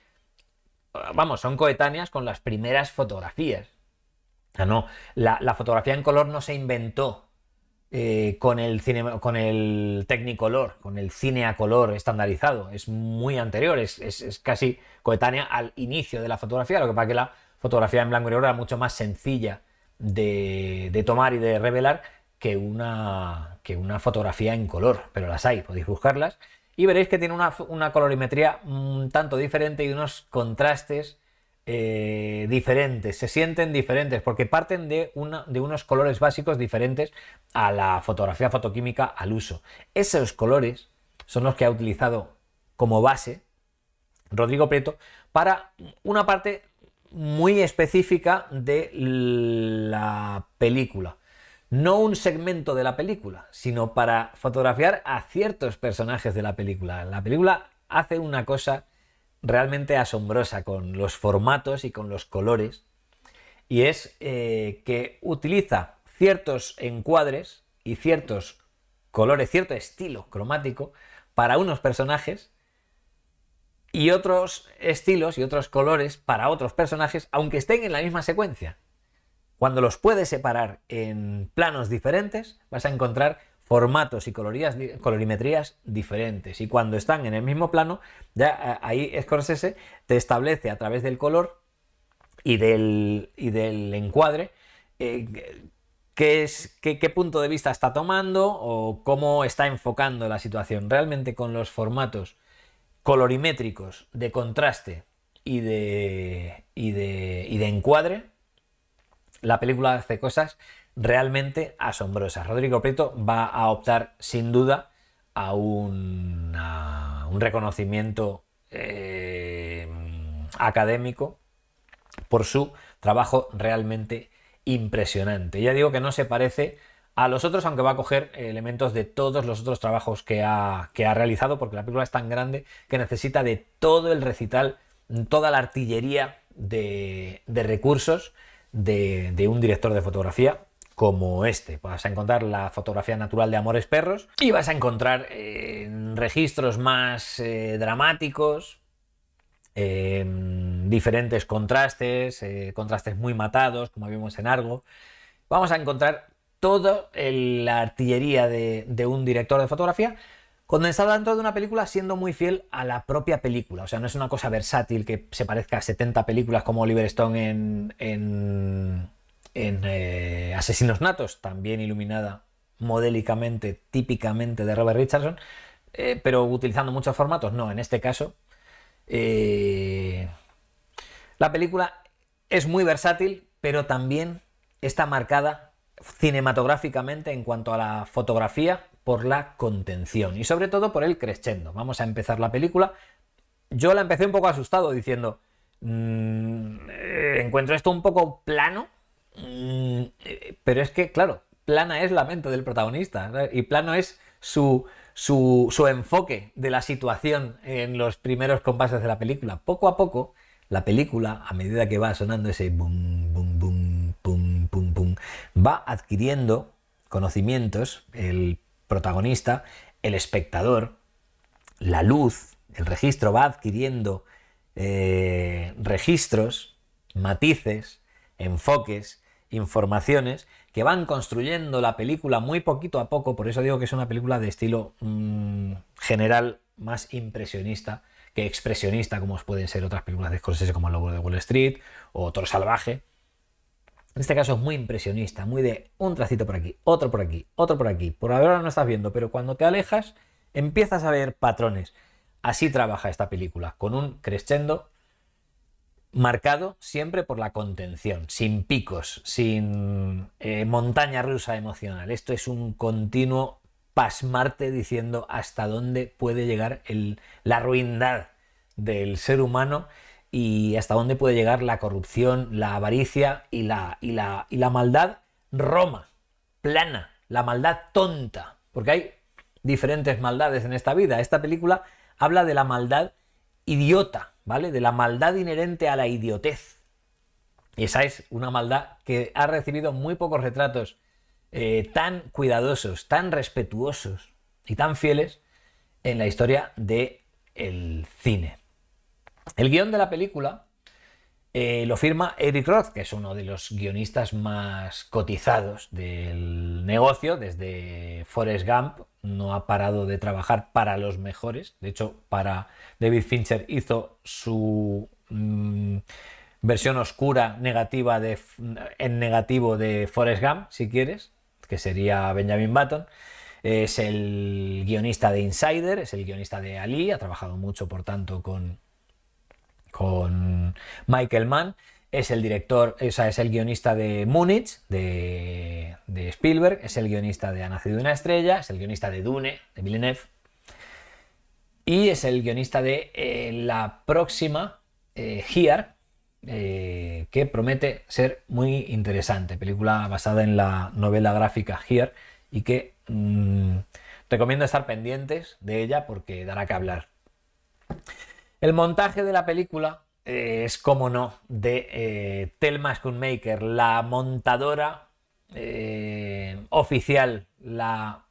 Vamos, son coetáneas con las primeras fotografías. O sea, no, la fotografía en color no se inventó con el Technicolor, con el cine a color estandarizado. Es muy anterior, es casi coetánea al inicio de la fotografía. Lo que pasa es que la fotografía en blanco y negro era mucho más sencilla de tomar y de revelar que una fotografía en color, pero las hay, podéis buscarlas y veréis que tiene una colorimetría un tanto diferente y unos contrastes diferentes, se sienten diferentes porque parten de unos colores básicos diferentes a la fotografía fotoquímica al uso. Esos colores son los que ha utilizado como base Rodrigo Prieto para una parte muy específica de la película. No un segmento de la película, sino para fotografiar a ciertos personajes de la película. La película hace una cosa realmente asombrosa con los formatos y con los colores, y es que utiliza ciertos encuadres y ciertos colores, cierto estilo cromático para unos personajes y otros estilos y otros colores para otros personajes, aunque estén en la misma secuencia. Cuando los puedes separar en planos diferentes, vas a encontrar formatos y colorimetrías diferentes. Y cuando están en el mismo plano, ya ahí Scorsese te establece a través del color y del encuadre qué punto de vista está tomando o cómo está enfocando la situación. Realmente con los formatos colorimétricos de contraste y de encuadre, la película hace cosas realmente asombrosas. Rodrigo Prieto va a optar sin duda a un reconocimiento académico por su trabajo realmente impresionante. Ya digo que no se parece a los otros, aunque va a coger elementos de todos los otros trabajos que ha realizado, porque la película es tan grande que necesita de todo el recital, toda la artillería de recursos de un director de fotografía como este. Vas a encontrar la fotografía natural de Amores Perros y vas a encontrar registros más dramáticos, diferentes contrastes, contrastes muy matados, como vimos en Argo. Vamos a encontrar toda la artillería de un director de fotografía condensada dentro de una película, siendo muy fiel a la propia película. O sea, no es una cosa versátil que se parezca a 70 películas como Oliver Stone en Asesinos Natos, también iluminada modélicamente, típicamente de Robert Richardson, pero utilizando muchos formatos. No, en este caso la película es muy versátil, pero también está marcada cinematográficamente en cuanto a la fotografía por la contención y sobre todo por el crescendo. Vamos a empezar la película. Yo la empecé un poco asustado diciendo encuentro esto un poco plano, pero es que claro, plana es la mente del protagonista, ¿sabes? Y plano es su enfoque de la situación en los primeros compases de la película. Poco a poco la película, a medida que va sonando ese bum, bum, bum, pum, pum, pum, va adquiriendo conocimientos, el protagonista, el espectador, la luz, el registro va adquiriendo registros, matices, enfoques, informaciones que van construyendo la película muy poquito a poco. Por eso digo que es una película de estilo general más impresionista que expresionista, como pueden ser otras películas de Scorsese como El Lobo de Wall Street o Toro Salvaje. En este caso es muy impresionista, muy de un tracito por aquí, otro por aquí, otro por aquí. Por ahora no estás viendo, pero cuando te alejas empiezas a ver patrones. Así trabaja esta película, con un crescendo marcado siempre por la contención, sin picos, sin montaña rusa emocional. Esto es un continuo pasmarte diciendo hasta dónde puede llegar la ruindad del ser humano y hasta dónde puede llegar la corrupción, la avaricia y la maldad Roma, plana, la maldad tonta, porque hay diferentes maldades en esta vida. Esta película habla de la maldad idiota, ¿vale? De la maldad inherente a la idiotez. Y esa es una maldad que ha recibido muy pocos retratos tan cuidadosos, tan respetuosos y tan fieles en la historia del cine. El guión de la película lo firma Eric Roth, que es uno de los guionistas más cotizados del negocio. Desde Forrest Gump no ha parado de trabajar para los mejores. De hecho, para David Fincher hizo su versión oscura negativa en negativo de Forrest Gump, si quieres, que sería Benjamin Button. Es el guionista de Insider, es el guionista de Ali, ha trabajado mucho, por tanto, con Michael Mann. Es el director, es el guionista de Múnich, de Spielberg, es el guionista de Ha nacido una estrella, es el guionista de Dune, de Villeneuve. y es el guionista de la próxima Here, que promete ser muy interesante. Película basada en la novela gráfica Here y que recomiendo estar pendientes de ella porque dará que hablar. El montaje de la película es, como no, de Thelma Schoonmaker, la montadora oficial, la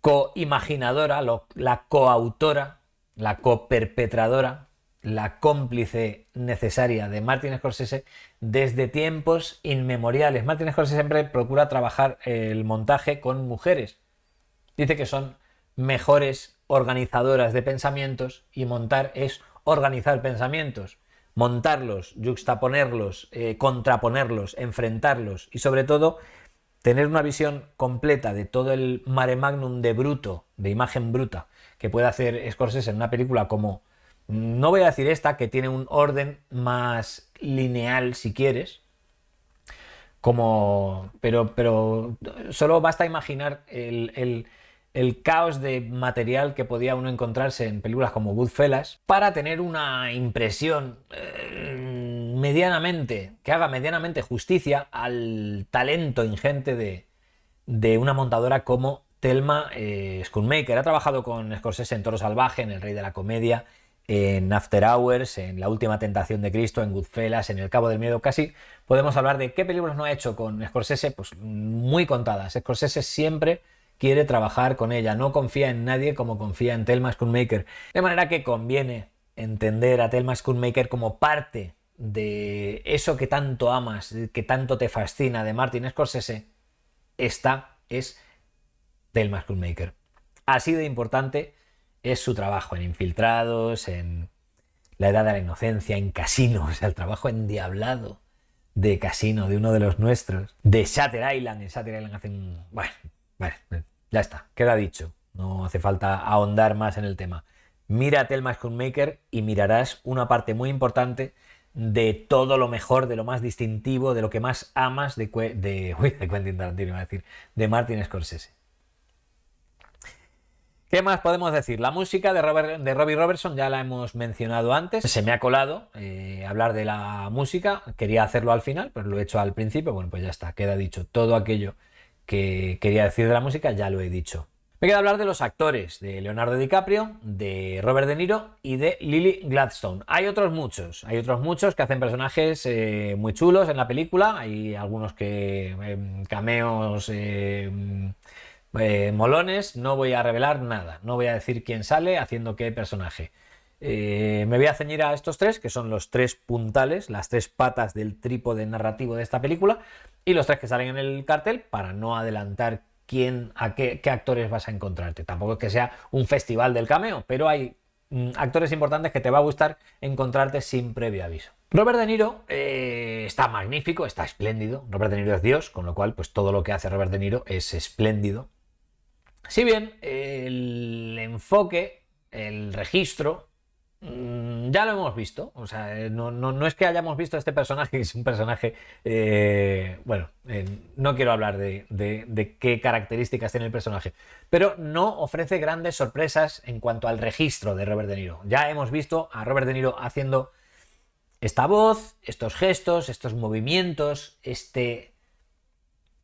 coimaginadora, la coautora, la coperpetradora, la cómplice necesaria de Martin Scorsese desde tiempos inmemoriales. Martin Scorsese siempre procura trabajar el montaje con mujeres. Dice que son mejores organizadoras de pensamientos y montar es organizar pensamientos. Montarlos, yuxtaponerlos, contraponerlos, enfrentarlos y sobre todo tener una visión completa de todo el mare magnum de bruto, de imagen bruta, que puede hacer Scorsese en una película como, no voy a decir esta, que tiene un orden más lineal si quieres, pero solo basta imaginar el caos de material que podía uno encontrarse en películas como Goodfellas para tener una impresión que haga medianamente justicia al talento ingente de una montadora como Thelma Schoonmaker. Ha trabajado con Scorsese en Toro Salvaje, en El Rey de la Comedia, en After Hours, en La Última Tentación de Cristo, en Goodfellas, en El Cabo del Miedo. Casi podemos hablar de qué películas no ha hecho con Scorsese, pues muy contadas. Scorsese siempre quiere trabajar con ella, no confía en nadie como confía en Thelma Schoonmaker. De manera que conviene entender a Thelma Schoonmaker como parte de eso que tanto amas, que tanto te fascina de Martin Scorsese. Esta es Thelma Schoonmaker. Así de importante es su trabajo en Infiltrados, en La Edad de la Inocencia, en Casino, o sea, el trabajo endiablado de Casino, de uno de los nuestros, de Shutter Island. En Shutter Island hacen... Bueno, ya está, queda dicho. No hace falta ahondar más en el tema. Mira a Thelma Schoonmaker y mirarás una parte muy importante de todo lo mejor, de lo más distintivo, de lo que más amas de Quentin Tarantino, iba a decir, de Martin Scorsese. ¿Qué más podemos decir? La música de Robbie Robertson ya la hemos mencionado antes. Se me ha colado hablar de la música. Quería hacerlo al final, pero lo he hecho al principio. Bueno, pues ya está, queda dicho. Todo aquello que quería decir de la música ya lo he dicho. Me queda hablar de los actores, de Leonardo DiCaprio, de Robert De Niro y de Lily Gladstone. Hay otros muchos que hacen personajes muy chulos en la película. Hay algunos que cameos molones. No voy a revelar nada, no voy a decir quién sale haciendo qué personaje. Me voy a ceñir a estos tres, que son los tres puntales, las tres patas del trípode narrativo de esta película, y los tres que salen en el cartel, para no adelantar qué actores vas a encontrarte. Tampoco es que sea un festival del cameo, pero hay actores importantes que te va a gustar encontrarte sin previo aviso. Robert De Niro está magnífico, está espléndido. Robert De Niro es Dios, con lo cual pues todo lo que hace Robert De Niro es espléndido. Si bien el enfoque, el registro, ya lo hemos visto. O sea, no es que hayamos visto este personaje, que es un personaje... no quiero hablar de qué características tiene el personaje, pero no ofrece grandes sorpresas en cuanto al registro de Robert De Niro. Ya hemos visto a Robert De Niro haciendo esta voz, estos gestos, estos movimientos, este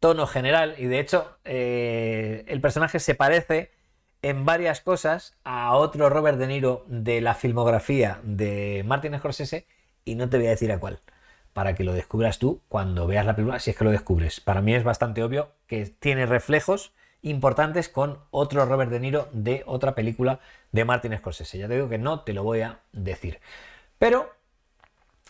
tono general, y de hecho el personaje se parece en varias cosas a otro Robert De Niro de la filmografía de Martin Scorsese, y no te voy a decir a cuál, para que lo descubras tú cuando veas la película, si es que lo descubres. Para mí es bastante obvio que tiene reflejos importantes con otro Robert De Niro de otra película de Martin Scorsese. Ya te digo que no te lo voy a decir. Pero,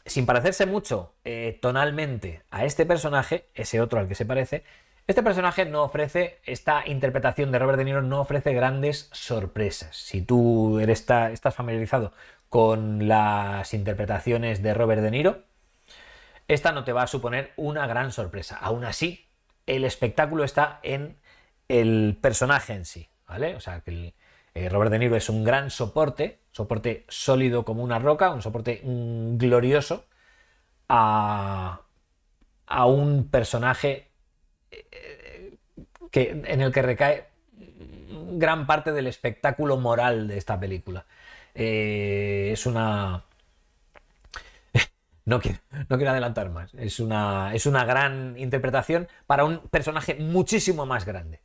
sin parecerse mucho tonalmente a este personaje, ese otro al que se parece, este personaje no ofrece, esta interpretación de Robert De Niro no ofrece grandes sorpresas. Si tú estás familiarizado con las interpretaciones de Robert De Niro, esta no te va a suponer una gran sorpresa. Aún así, el espectáculo está en el personaje en sí, ¿vale? O sea, que Robert De Niro es un gran soporte sólido como una roca, un soporte glorioso a un personaje en el que recae gran parte del espectáculo moral de esta película. Es una... No quiero, no quiero adelantar más. Es una gran interpretación para un personaje muchísimo más grande.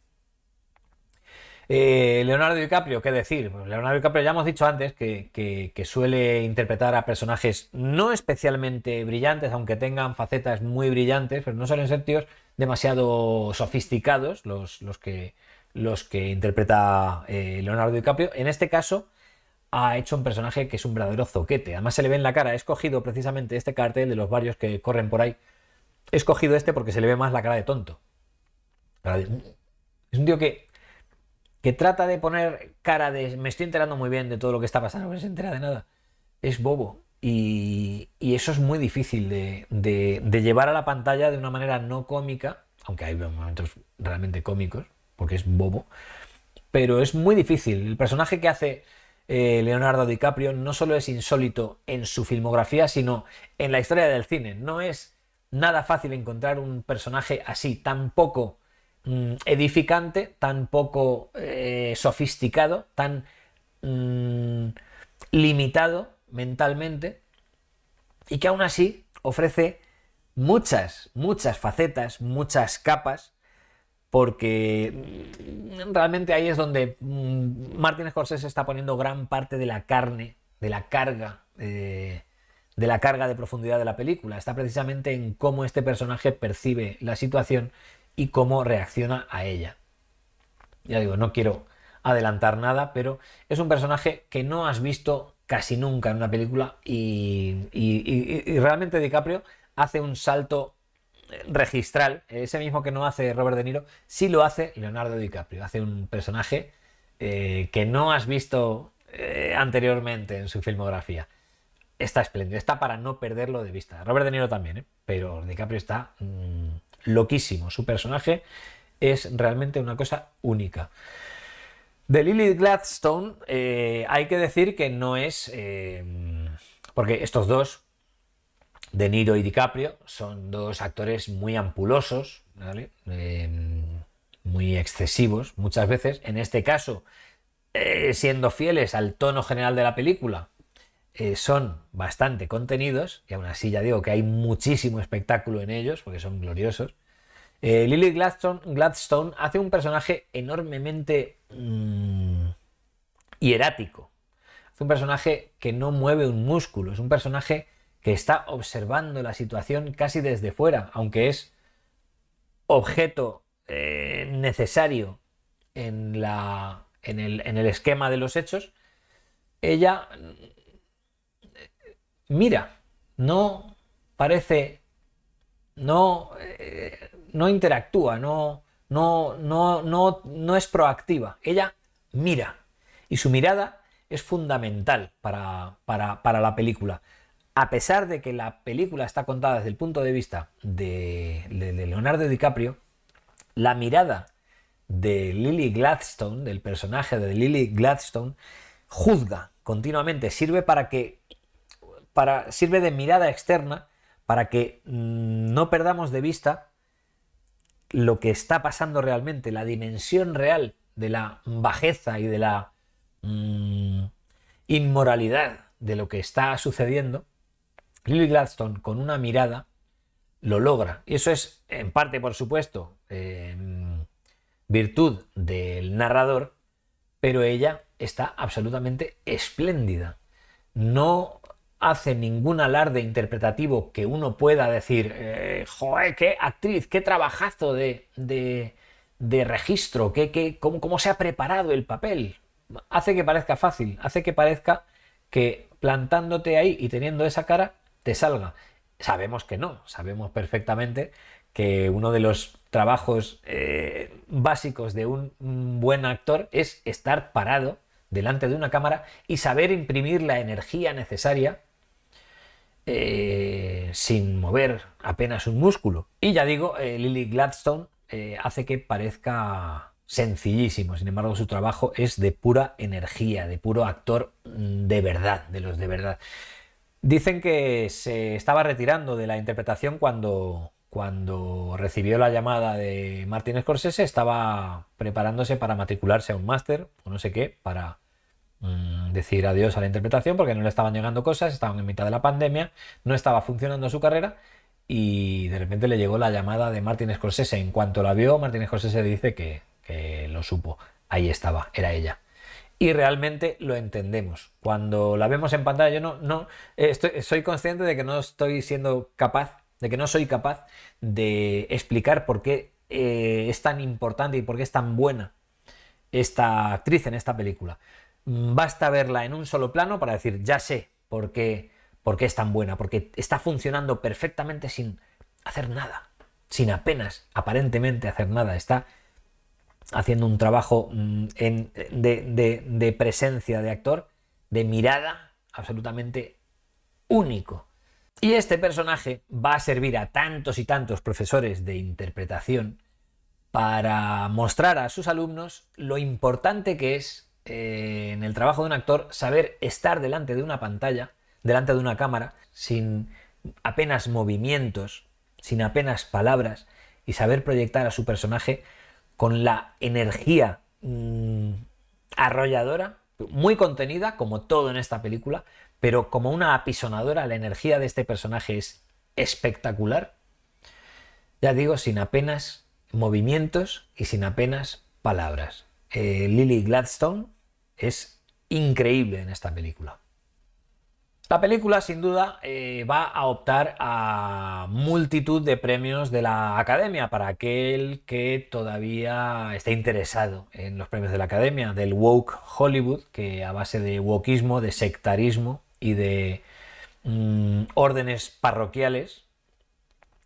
Leonardo DiCaprio, ¿qué decir? Pues Leonardo DiCaprio ya hemos dicho antes que suele interpretar a personajes no especialmente brillantes, aunque tengan facetas muy brillantes, pero no suelen ser tíos demasiado sofisticados los que interpreta Leonardo DiCaprio. En este caso ha hecho un personaje que es un verdadero zoquete. Además se le ve en la cara. He escogido precisamente este cartel de los varios que corren por ahí. He escogido este porque se le ve más la cara de tonto. Es un tío que trata de poner cara de me estoy enterando muy bien de todo lo que está pasando, no se entera de nada. Es bobo. Y eso es muy difícil de llevar a la pantalla de una manera no cómica, aunque hay momentos realmente cómicos, porque es bobo, pero es muy difícil. El personaje que hace Leonardo DiCaprio no solo es insólito en su filmografía, sino en la historia del cine. No es nada fácil encontrar un personaje así, tan poco edificante, tan poco sofisticado, tan limitado mentalmente, y que aún así ofrece muchas facetas, muchas capas, porque realmente ahí es donde Martin Scorsese está poniendo gran parte de la carne, de la carga de profundidad de la película. Está precisamente en cómo este personaje percibe la situación y cómo reacciona a ella. Ya digo, no quiero adelantar nada, pero es un personaje que no has visto casi nunca en una película y realmente DiCaprio hace un salto registral, ese mismo que no hace Robert De Niro, sí lo hace Leonardo DiCaprio. Hace un personaje que no has visto anteriormente en su filmografía. Está espléndido, está para no perderlo de vista. Robert De Niro también, pero DiCaprio está loquísimo. Su personaje es realmente una cosa única. De Lily Gladstone hay que decir que no es... porque estos dos, De Niro y DiCaprio, son dos actores muy ampulosos, ¿vale? Muy excesivos muchas veces. En este caso, siendo fieles al tono general de la película, son bastante contenidos, y aún así ya digo que hay muchísimo espectáculo en ellos, porque son gloriosos. Lily Gladstone hace un personaje enormemente hierático. Hace un personaje que no mueve un músculo, es un personaje que está observando la situación casi desde fuera, aunque es objeto necesario en el esquema de los hechos. Ella mira, no parece, no interactúa, no es proactiva. Ella mira y su mirada es fundamental para la película. A pesar de que la película está contada desde el punto de vista de Leonardo DiCaprio, la mirada de Lily Gladstone, del personaje de Lily Gladstone, juzga continuamente, sirve de mirada externa para que no perdamos de vista lo que está pasando realmente, la dimensión real de la bajeza y de la inmoralidad de lo que está sucediendo. Lily Gladstone, con una mirada, lo logra. Y eso es, en parte, por supuesto, virtud del narrador, pero ella está absolutamente espléndida. No hace ningún alarde interpretativo que uno pueda decir, joder, qué actriz, qué trabajazo de registro, cómo se ha preparado el papel. Hace que parezca fácil, hace que parezca que plantándote ahí y teniendo esa cara, te salga. Sabemos que no, sabemos perfectamente que uno de los trabajos básicos de un buen actor es estar parado delante de una cámara y saber imprimir la energía necesaria sin mover apenas un músculo. Y ya digo, Lily Gladstone hace que parezca sencillísimo. Sin embargo, su trabajo es de pura energía, de puro actor de verdad, de los de verdad. Dicen que se estaba retirando de la interpretación cuando cuando recibió la llamada de Martin Scorsese, estaba preparándose para matricularse a un máster o no sé qué, para decir adiós a la interpretación, porque no le estaban llegando cosas, estaban en mitad de la pandemia, no estaba funcionando su carrera, y de repente le llegó la llamada de Martin Scorsese. En cuanto la vio, Martin Scorsese dice que lo supo. Ahí estaba, era ella. Y realmente lo entendemos. Cuando la vemos en pantalla, yo soy consciente de que no estoy siendo capaz, de que no soy capaz de explicar por qué es tan importante y por qué es tan buena esta actriz en esta película. Basta verla en un solo plano para decir, ya sé por qué es tan buena, porque está funcionando perfectamente sin hacer nada, sin apenas, aparentemente, hacer nada. Está haciendo un trabajo de presencia de actor, de mirada, absolutamente único. Y este personaje va a servir a tantos y tantos profesores de interpretación para mostrar a sus alumnos lo importante que es en el trabajo de un actor saber estar delante de una pantalla, delante de una cámara, sin apenas movimientos, sin apenas palabras, y saber proyectar a su personaje con la energía arrolladora, muy contenida, como todo en esta película, pero como una apisonadora. La energía de este personaje es espectacular. Ya digo, sin apenas movimientos y sin apenas palabras. Lily Gladstone es increíble en esta película. La película, sin duda, va a optar a multitud de premios de la Academia para aquel que todavía esté interesado en los premios de la Academia, del woke Hollywood, que a base de wokeismo, de sectarismo y de órdenes parroquiales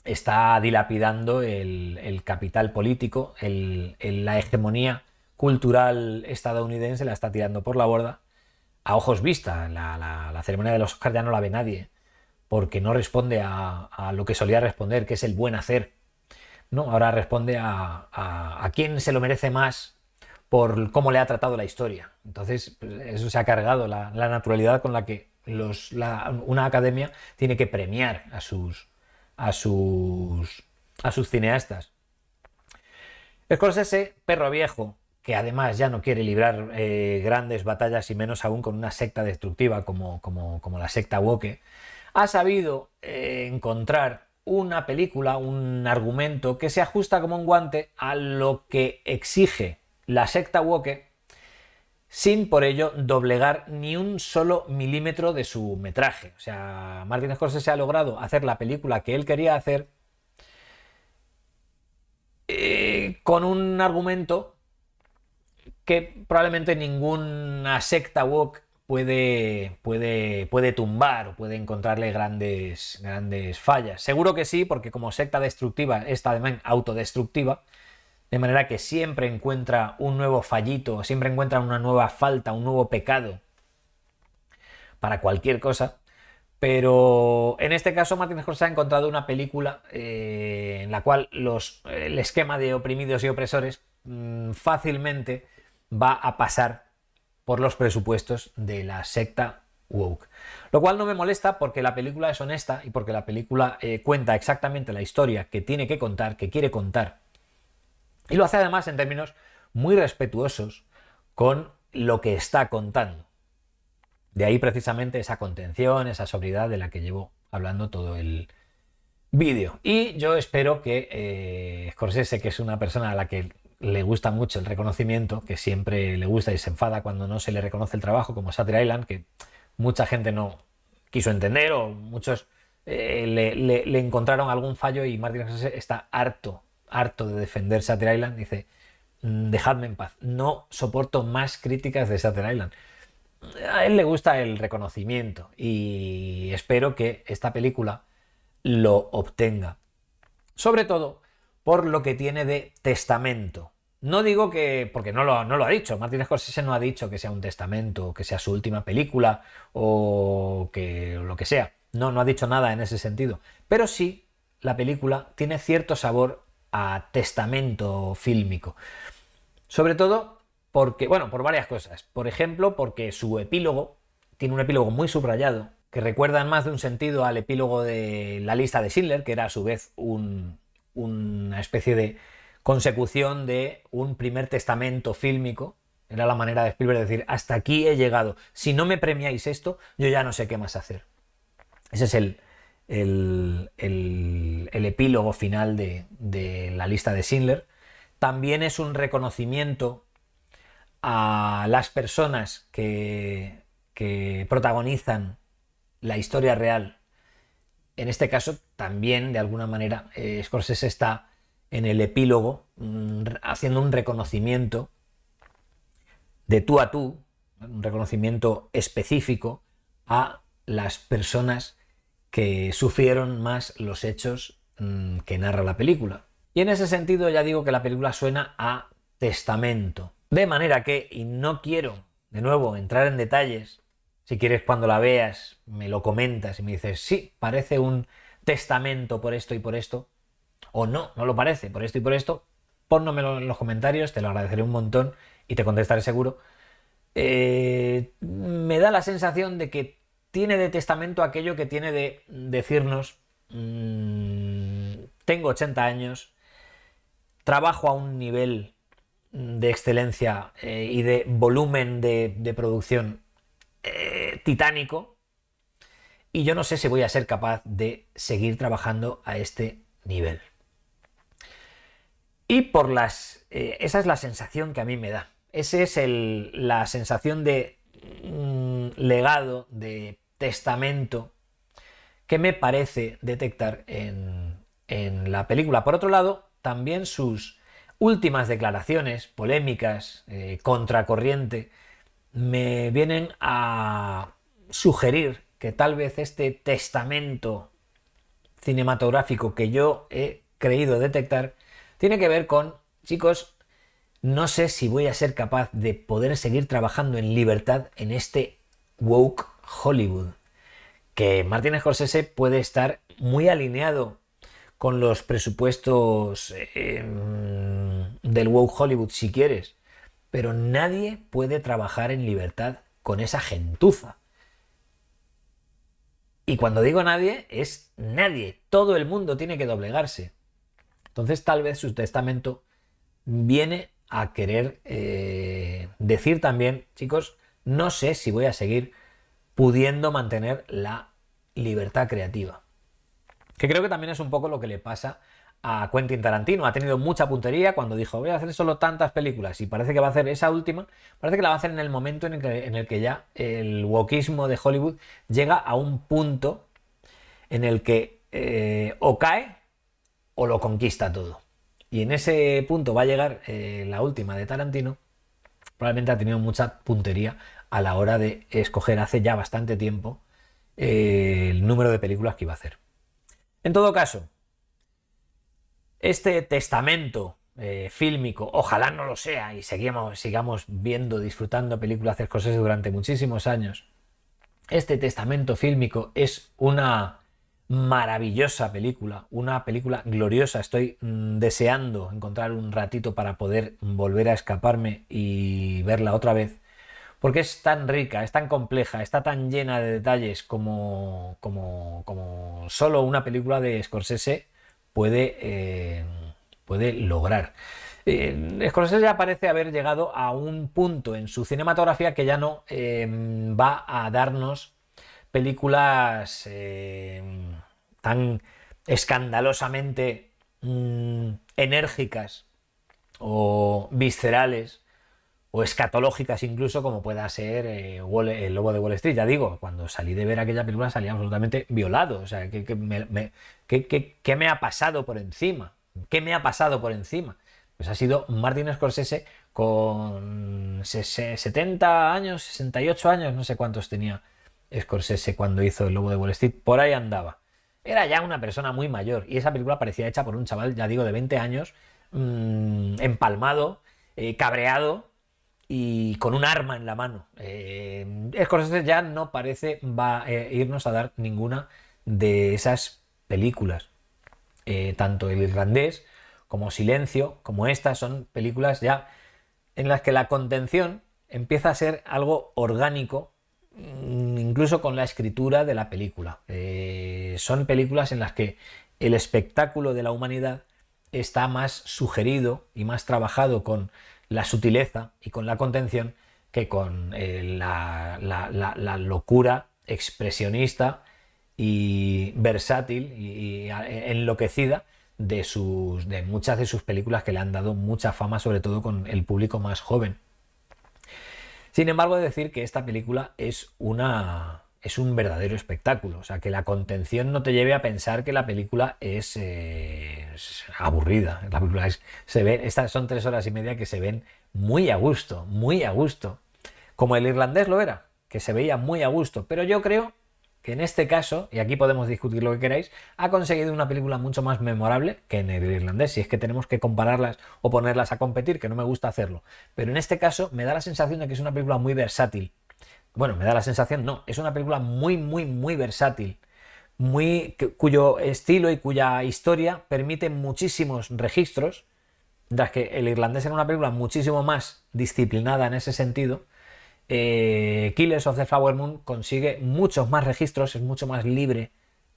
está dilapidando el capital político, la hegemonía cultural estadounidense la está tirando por la borda. A ojos vistas, la ceremonia de los Oscars ya no la ve nadie, porque no responde a lo que solía responder, que es el buen hacer, ¿no? Ahora responde a quién se lo merece más por cómo le ha tratado la historia. Entonces, pues, eso se ha cargado la naturalidad con la que una academia tiene que premiar a sus cineastas. Scorsese, perro viejo, que además ya no quiere librar grandes batallas, y menos aún con una secta destructiva como la secta woke, ha sabido encontrar una película, un argumento que se ajusta como un guante a lo que exige la secta woke, sin por ello doblegar ni un solo milímetro de su metraje. O sea, Martin Scorsese ha logrado hacer la película que él quería hacer con un argumento que probablemente ninguna secta woke puede tumbar o puede encontrarle grandes fallas. Seguro que sí, porque como secta destructiva es también autodestructiva, de manera que siempre encuentra un nuevo fallito, siempre encuentra una nueva falta, un nuevo pecado para cualquier cosa. Pero en este caso Martin Scorsese ha encontrado una película en la cual el esquema de oprimidos y opresores fácilmente va a pasar por los presupuestos de la secta woke. Lo cual no me molesta, porque la película es honesta y porque la película cuenta exactamente la historia que tiene que contar, que quiere contar. Y lo hace además en términos muy respetuosos con lo que está contando. De ahí precisamente esa contención, esa sobriedad de la que llevo hablando todo el vídeo. Y yo espero que Scorsese, que es una persona a la que le gusta mucho el reconocimiento, que siempre le gusta y se enfada cuando no se le reconoce el trabajo, como Shutter Island, que mucha gente no quiso entender, o muchos le encontraron algún fallo, y Martin Scorsese está harto de defender Shutter Island. Dice, dejadme en paz, no soporto más críticas de Shutter Island. A él le gusta el reconocimiento y espero que esta película lo obtenga. Sobre todo por lo que tiene de testamento. No digo que, porque no lo ha dicho, Martin Scorsese no ha dicho que sea un testamento, que sea su última película o que lo que sea. No ha dicho nada en ese sentido. Pero sí, la película tiene cierto sabor a testamento fílmico. Sobre todo porque, bueno, por varias cosas. Por ejemplo, porque su epílogo tiene un epílogo muy subrayado, que recuerda en más de un sentido al epílogo de La lista de Schindler, que era a su vez una especie de consecución de un primer testamento fílmico. Era la manera de Spielberg de decir, hasta aquí he llegado. Si no me premiáis esto, yo ya no sé qué más hacer. Ese es el epílogo final de La lista de Schindler. También es un reconocimiento a las personas que protagonizan la historia real. En este caso, también, de alguna manera, Scorsese está en el epílogo haciendo un reconocimiento de tú a tú, un reconocimiento específico a las personas que sufrieron más los hechos que narra la película. Y en ese sentido ya digo que la película suena a testamento. De manera que, y no quiero, de nuevo, entrar en detalles, si quieres cuando la veas me lo comentas y me dices, sí, parece un testamento por esto y por esto, o no, no lo parece, por esto y por esto, pónmelo en los comentarios, te lo agradeceré un montón y te contestaré seguro. Me da la sensación de que tiene de testamento aquello que tiene de decirnos, tengo 80 años, trabajo a un nivel de excelencia y de volumen de producción titánico, y yo no sé si voy a ser capaz de seguir trabajando a este nivel. Y esa es la sensación que a mí me da. Esa es la sensación de legado, de testamento que me parece detectar en la película. Por otro lado, también sus últimas declaraciones polémicas, contracorriente, me vienen a sugerir que tal vez este testamento cinematográfico que yo he creído detectar tiene que ver con, chicos, no sé si voy a ser capaz de poder seguir trabajando en libertad en este woke Hollywood. Que Martin Scorsese puede estar muy alineado con los presupuestos del woke Hollywood si quieres, pero nadie puede trabajar en libertad con esa gentuza. Y cuando digo nadie, es nadie. Todo el mundo tiene que doblegarse. Entonces tal vez su testamento viene a querer decir también, chicos, no sé si voy a seguir pudiendo mantener la libertad creativa. Que creo que también es un poco lo que le pasa a Quentin Tarantino. Ha tenido mucha puntería cuando dijo, voy a hacer solo tantas películas, y parece que va a hacer esa última, parece que la va a hacer en el momento en el que ya el wokismo de Hollywood llega a un punto en el que o cae o lo conquista todo. Y en ese punto va a llegar la última de Tarantino. Probablemente ha tenido mucha puntería a la hora de escoger hace ya bastante tiempo el número de películas que iba a hacer. En todo caso, este testamento fílmico, ojalá no lo sea y sigamos viendo, disfrutando películas de Scorsese durante muchísimos años. Este testamento fílmico es una maravillosa película, una película gloriosa. Estoy deseando encontrar un ratito para poder volver a escaparme y verla otra vez, porque es tan rica, es tan compleja, está tan llena de detalles como solo una película de Scorsese puede lograr. Scorsese ya parece haber llegado a un punto en su cinematografía que ya no va a darnos películas tan escandalosamente enérgicas o viscerales o escatológicas incluso, como pueda ser El Lobo de Wall Street. Ya digo, cuando salí de ver aquella película salí absolutamente violado. O sea, ¿qué me ha pasado por encima? ¿Qué me ha pasado por encima? Pues ha sido Martin Scorsese con 70 años, 68 años, no sé cuántos tenía Scorsese cuando hizo El Lobo de Wall Street, por ahí andaba. Era ya una persona muy mayor y esa película parecía hecha por un chaval, ya digo, de 20 años, empalmado, cabreado y con un arma en la mano. Scorsese ya no parece va a irnos a dar ninguna de esas películas. Tanto El Irlandés como Silencio, como estas, son películas ya en las que la contención empieza a ser algo orgánico, incluso con la escritura de la película. Son películas en las que el espectáculo de la humanidad está más sugerido y más trabajado con la sutileza y con la contención que con la locura expresionista y versátil y enloquecida de muchas de sus películas, que le han dado mucha fama, sobre todo con el público más joven. Sin embargo, he de decir que esta película es un verdadero espectáculo. O sea, que la contención no te lleve a pensar que la película es aburrida. La película estas son 3 horas y media que se ven muy a gusto, muy a gusto. Como El Irlandés lo era, que se veía muy a gusto. Pero yo creo que en este caso, y aquí podemos discutir lo que queráis, ha conseguido una película mucho más memorable que en El Irlandés. Si es que tenemos que compararlas o ponerlas a competir, que no me gusta hacerlo. Pero en este caso me da la sensación de que es una película muy versátil. Bueno, me da la sensación, no, es una película muy, muy, muy versátil, cuyo estilo y cuya historia permite muchísimos registros, mientras que El Irlandés era una película muchísimo más disciplinada en ese sentido. Killers of the Flower Moon consigue muchos más registros, es mucho más libre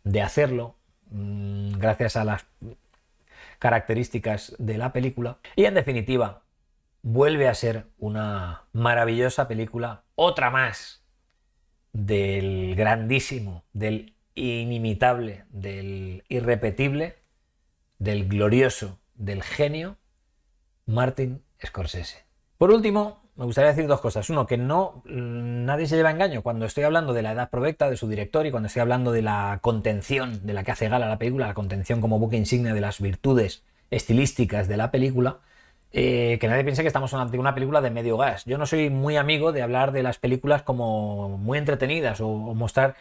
de hacerlo, gracias a las características de la película. Y en definitiva, vuelve a ser una maravillosa película, otra más del grandísimo, del inimitable, del irrepetible, del glorioso, del genio Martin Scorsese. Por último, me gustaría decir 2 cosas. Uno, que nadie se lleva a engaño cuando estoy hablando de la edad provecta de su director y cuando estoy hablando de la contención de la que hace gala la película, la contención como buque insignia de las virtudes estilísticas de la película. Que nadie piense que estamos ante una película de medio gas. Yo no soy muy amigo de hablar de las películas como muy entretenidas o mostrar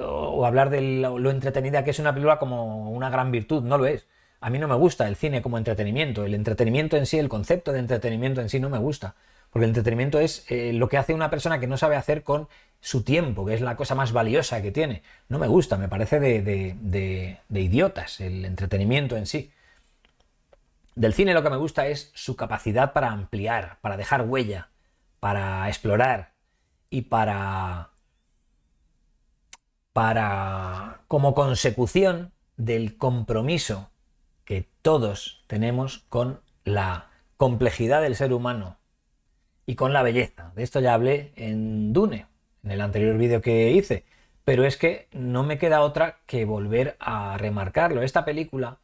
o hablar de lo entretenida que es una película como una gran virtud. No lo es. A mí no me gusta el cine como entretenimiento. El entretenimiento en sí, el concepto de entretenimiento en sí no me gusta. Porque el entretenimiento es lo que hace una persona que no sabe hacer con su tiempo, que es la cosa más valiosa que tiene. No me gusta, me parece de idiotas el entretenimiento en sí. Del cine lo que me gusta es su capacidad para ampliar, para dejar huella, para explorar y como consecución del compromiso que todos tenemos con la complejidad del ser humano y con la belleza. De esto ya hablé en Dune, en el anterior vídeo que hice, pero es que no me queda otra que volver a remarcarlo. Esta película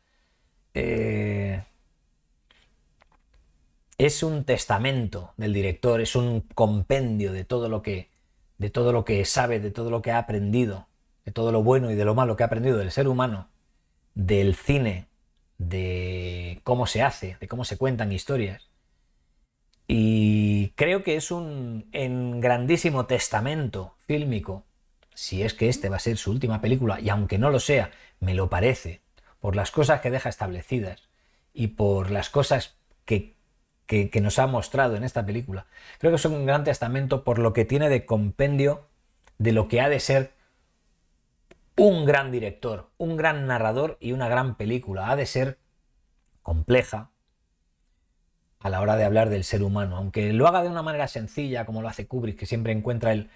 es un testamento del director, es un compendio de todo lo que sabe, de todo lo que ha aprendido, de todo lo bueno y de lo malo que ha aprendido del ser humano, del cine, de cómo se hace, de cómo se cuentan historias. Y creo que es un grandísimo testamento fílmico, si es que este va a ser su última película, y aunque no lo sea, me lo parece, por las cosas que deja establecidas y por las cosas que nos ha mostrado en esta película. Creo que es un gran testamento por lo que tiene de compendio de lo que ha de ser un gran director, un gran narrador y una gran película. Ha de ser compleja a la hora de hablar del ser humano, aunque lo haga de una manera sencilla, como lo hace Kubrick, que siempre encuentra el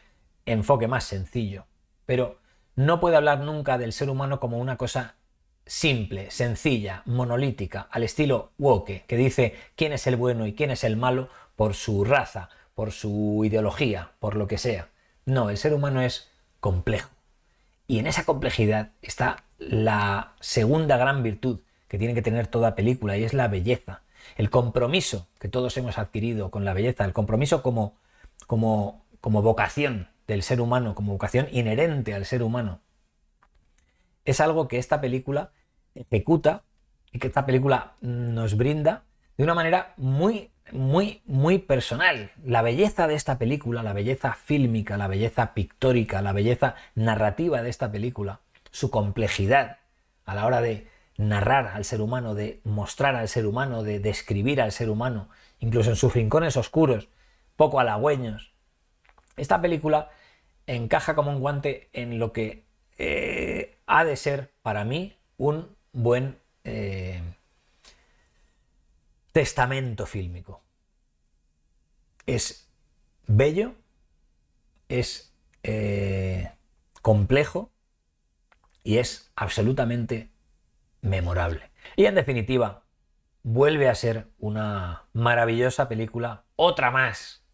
enfoque más sencillo. Pero no puede hablar nunca del ser humano como una cosa simple, sencilla, monolítica, al estilo Woke, que dice quién es el bueno y quién es el malo por su raza, por su ideología, por lo que sea. No, el ser humano es complejo. Y en esa complejidad está la segunda gran virtud que tiene que tener toda película, y es la belleza. El compromiso que todos hemos adquirido con la belleza, el compromiso como vocación del ser humano, como vocación inherente al ser humano. Es algo que esta película ejecuta y que esta película nos brinda de una manera muy, muy, muy personal. La belleza de esta película, la belleza fílmica, la belleza pictórica, la belleza narrativa de esta película, su complejidad a la hora de narrar al ser humano, de mostrar al ser humano, de describir al ser humano, incluso en sus rincones oscuros, poco halagüeños. Esta película encaja como un guante en lo que ha de ser para mí un buen testamento fílmico. Es bello, es complejo y es absolutamente memorable. Y en definitiva, vuelve a ser una maravillosa película, otra más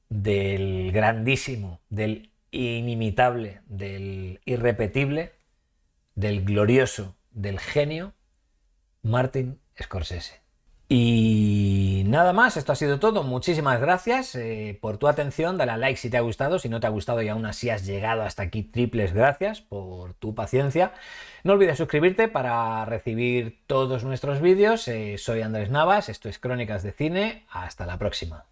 del grandísimo, del inimitable, del irrepetible, del glorioso, del genio Martin Scorsese. Y nada más, esto ha sido todo. Muchísimas gracias por tu atención. Dale a like si te ha gustado. Si no te ha gustado y aún así has llegado hasta aquí, triples gracias por tu paciencia. No olvides suscribirte para recibir todos nuestros vídeos. Soy Andrés Navas, esto es Crónicas de Cine. Hasta la próxima.